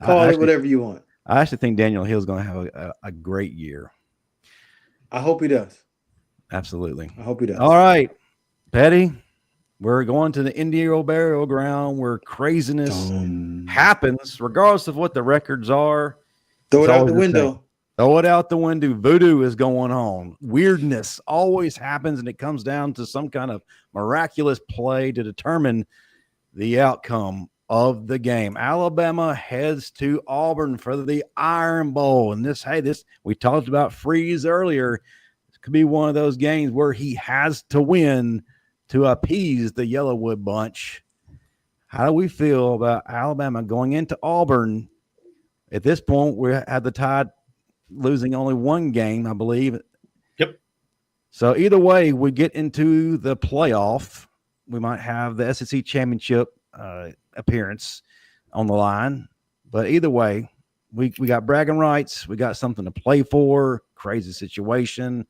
E: Call it whatever you want.
D: I actually think Daniel Hill is going to have a great year.
E: I hope he does.
D: Absolutely.
E: I hope he does.
D: All right, Pettey, we're going to the Indian Burial Ground where craziness happens, regardless of what the records are.
E: Throw it out the window.
D: Throw it out the window. Voodoo is going on. Weirdness always happens, and it comes down to some kind of miraculous play to determine the outcome of the game. Alabama heads to Auburn for the Iron Bowl. And this we talked about Freeze earlier. This could be one of those games where he has to win to appease the Yellowwood bunch. How do we feel about Alabama going into Auburn? At this point, we have the Tide losing only one game, I believe.
A: Yep.
D: So either way, we get into the playoff. We might have the SEC championship appearance on the line. But either way, we got bragging rights. We got something to play for. Crazy situation.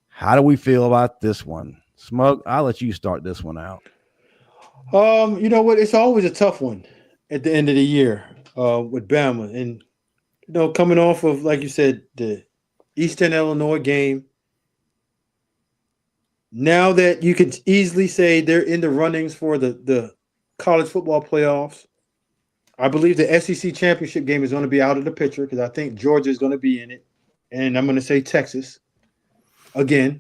D: How do we feel about this one? Smoke, I'll let you start this one out.
E: You know what? It's always a tough one at the end of the year with Bama. And, you know, coming off of, like you said, the Eastern Illinois game, now that you can easily say they're in the runnings for the college football playoffs, I believe the SEC championship game is going to be out of the picture because I think Georgia is going to be in it. And I'm going to say Texas again.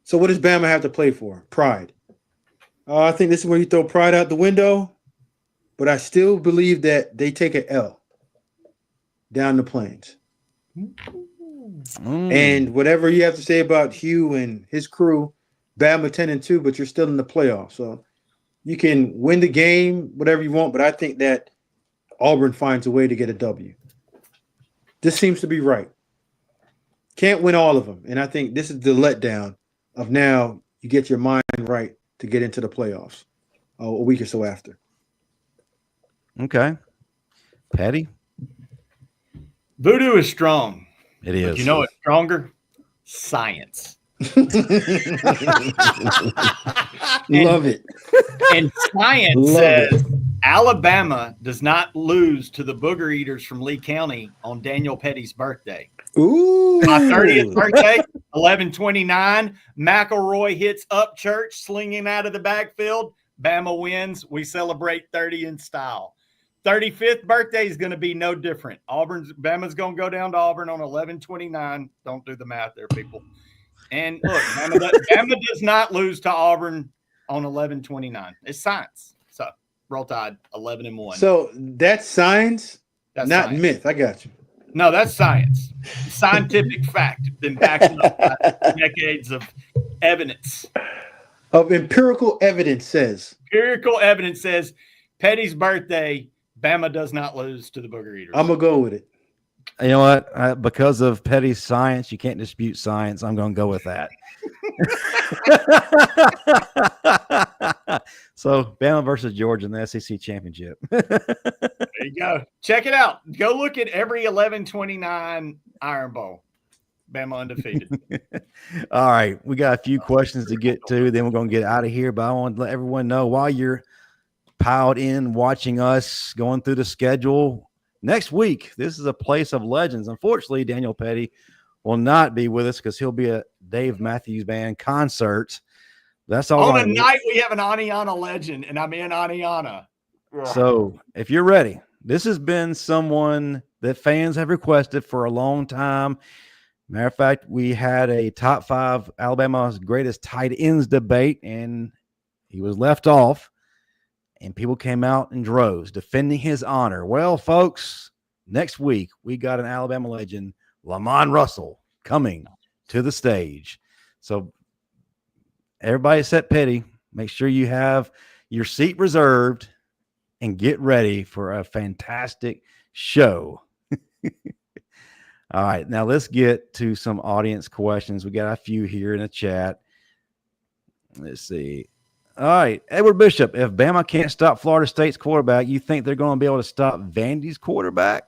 E: So what does Bama have to play for? Pride. I think this is where you throw pride out the window, but I still believe that they take an L down the plains. And whatever you have to say about Hugh and his crew, Bama 10-2, but you're still in the playoffs. So you can win the game, whatever you want, but I think that Auburn finds a way to get a W. This seems to be right. Can't win all of them. And I think this is the letdown of now you get your mind right to get into the playoffs a week or so after.
D: Okay. Pettey?
A: Voodoo is strong.
D: It is.
A: But you know what's stronger? Science.
E: Love it.
A: And science says Alabama does not lose to the booger eaters from Lee County on Daniel Pettey's birthday.
E: Ooh.
A: My 30th birthday, 11/29. McElroy hits up church, slinging out of the backfield. Bama wins. We celebrate 30 in style. 35th birthday is going to be no different. Bama's going to go down to Auburn on 11/29. Don't do the math there, people. And look, Bama does not lose to Auburn on 11/29. It's science. So roll Tide, 11-1.
E: So that's science,
A: That's
E: not
A: science.
E: myth. I got you.
A: No, that's science. Scientific fact. Been backed up by decades of evidence.
E: Of empirical evidence says.
A: Empirical evidence says Pettey's birthday, Bama does not lose to the booger eaters.
E: I'm going to go with it.
D: You know what? Because of Pettey's science, you can't dispute science. I'm going to go with that. So, Bama versus Georgia in the SEC championship.
A: There you go. Check it out. Go look at every 11/29 Iron Bowl. Bama undefeated.
D: All right. We got a few questions to get to. Then we're going to get out of here. But I want to let everyone know while you're piled in watching us going through the schedule next week, this is a place of legends. Unfortunately, Daniel Pettey will not be with us because he'll be at Dave Matthews Band concert. That's all
A: On
D: right.
A: a night we have an Aniana legend, and I'm in Aniana.
D: So if you're ready, this has been someone that fans have requested for a long time. Matter of fact, we had a top 5 Alabama's greatest tight ends debate, and he was left off, and people came out in droves defending his honor. Well, folks, next week we got an Alabama legend, Lamon Russell, coming to the stage. So everybody set Pettey. Make sure you have your seat reserved and get ready for a fantastic show. All right, now let's get to some audience questions. We got a few here in the chat. Let's see. All right, Edward Bishop, if Bama can't stop Florida State's quarterback, you think they're going to be able to stop Vandy's quarterback?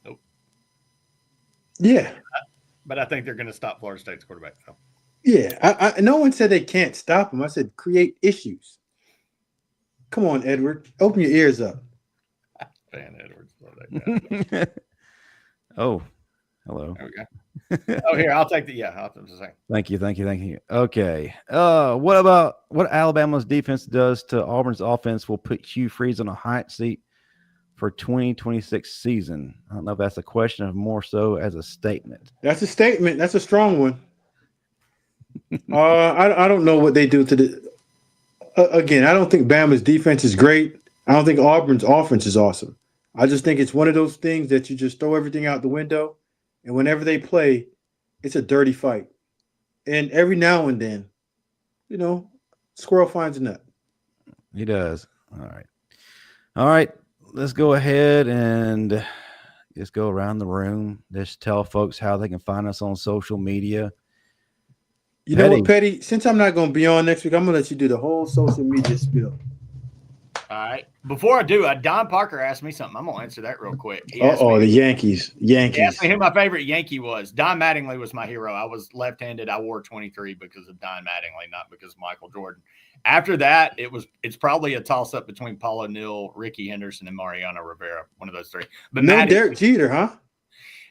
A: Nope.
E: Yeah.
A: But I think they're going to stop Florida State's quarterback. So.
E: Yeah. No one said they can't stop him. I said create issues. Come on, Edward. Open your ears up.
A: Fan Edwards.
D: Oh, hello.
A: There we go. Oh, here, I'll take the – yeah, I'll have to say.
D: Thank you. Okay. What Alabama's defense does to Auburn's offense will put Hugh Freeze on a hot seat for 2026 season? I don't know if that's a question or more so as a statement.
E: That's a statement. That's a strong one. I don't know what they do to the. Again, I don't think Bama's defense is great. I don't think Auburn's offense is awesome. I just think it's one of those things that you just throw everything out the window, and whenever they play, it's a dirty fight. And every now and then, squirrel finds a nut.
D: He does. All right. Let's go ahead and just go around the room. Just tell folks how they can find us on social media.
E: You know what, Pettey? Since I'm not going to be on next week, I'm going to let you do the whole social media spiel.
A: All right. Before I do, Don Parker asked me something. I'm going to answer that real quick.
E: The Yankees.
A: He asked me who my favorite Yankee was. Don Mattingly was my hero. I was left-handed. I wore 23 because of Don Mattingly, not because of Michael Jordan. After that, it's probably a toss-up between Paul O'Neill, Ricky Henderson, and Mariano Rivera, one of those three. But
E: no Derek Jeter, huh?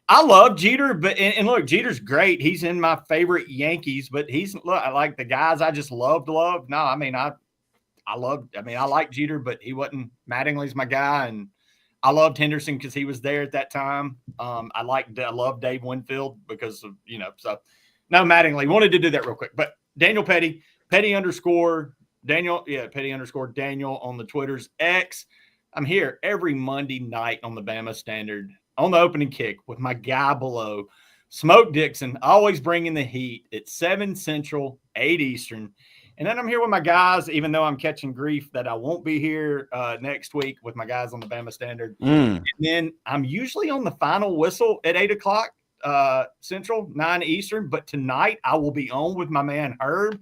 A: I love Jeter, but and look, Jeter's great. He's in my favorite Yankees, but I like the guys I just love. No, I mean, I like Jeter, but he wasn't. Mattingly's my guy, and I loved Henderson because he was there at that time. I love Dave Winfield because of, so no, Mattingly. Wanted to do that real quick, but Daniel Pettey, Pettey _ Daniel on the Twitters. X. I'm here every Monday night on the Bama Standard on the opening kick with my guy below, Smoke Dixon, always bringing the heat at 7 Central, 8 Eastern. And then I'm here with my guys, even though I'm catching grief that I won't be here next week with my guys on the Bama Standard. And then I'm usually on the final whistle at 8 o'clock Central, 9 Eastern. But tonight I will be on with my man Herb.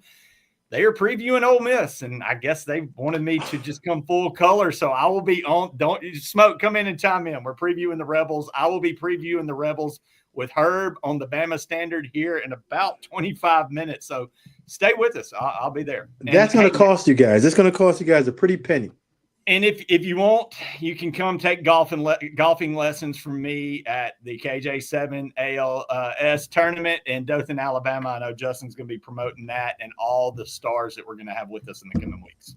A: They are previewing Ole Miss, and I guess they wanted me to just come full color. So I will be on. Don't Smoke, come in and chime in. We're previewing the Rebels. I will be previewing the Rebels with Herb on the Bama Standard here in about 25 minutes. So stay with us. I'll be there.
E: That's going to cost you guys. It's going to cost you guys a pretty penny.
A: And if you want, you can come take golfing lessons from me at the KJ7 ALS tournament in Dothan, Alabama. I know Justin's going to be promoting that and all the stars that we're going to have with us in the coming weeks.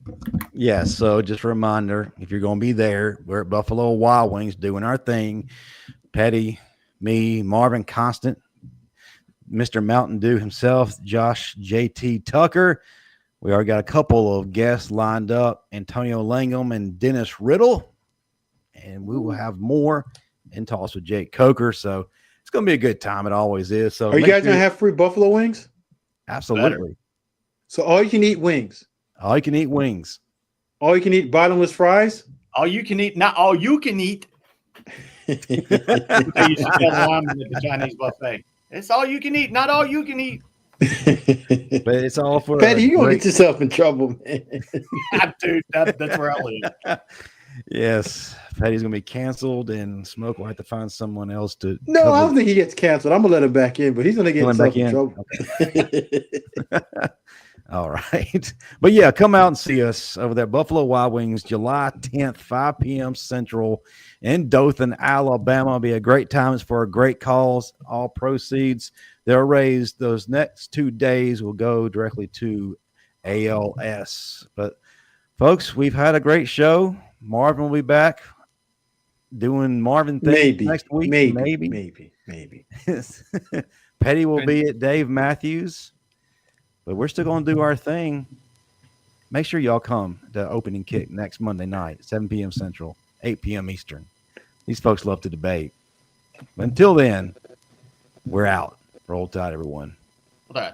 D: Yeah, so just a reminder, if you're going to be there, we're at Buffalo Wild Wings doing our thing. Pettey, me, Marvin Constant, Mr. Mountain Dew himself, Josh JT Tucker. We already got a couple of guests lined up, Antonio Langham and Dennis Riddle, and we will have more in talks with Jake Coker. So it's going to be a good time. It always is. So
E: are you guys going to have free buffalo wings?
D: Absolutely.
E: Better. So all you can eat wings.
D: All you can eat wings.
E: All you can eat bottomless fries.
A: All you can eat, not all you can eat. You should tell them at the Chinese buffet. It's all you can eat, not all you can eat.
D: But it's all for
E: Pettey, you're going to get yourself in trouble, man.
A: Dude, that's where I live.
D: Yes. Pettey's going to be canceled, and Smoke will have to find someone else to.
E: No, I don't think he gets canceled. I'm going to let him back in, but he's going to get himself in trouble.
D: Okay. All right. But yeah, come out and see us over there. Buffalo Wild Wings, July 10th, 5 p.m. Central in Dothan, Alabama. It'll be a great time. It's for a great cause. All proceeds they're raised those next 2 days will go directly to ALS. But folks, we've had a great show. Marvin will be back doing Marvin things next week. Maybe. Pettey will be at Dave Matthews. But we're still going to do our thing. Make sure y'all come to opening kick next Monday night, 7 p.m. Central, 8 p.m. Eastern. These folks love to debate. But until then, we're out. Roll Tide, everyone.
A: Well,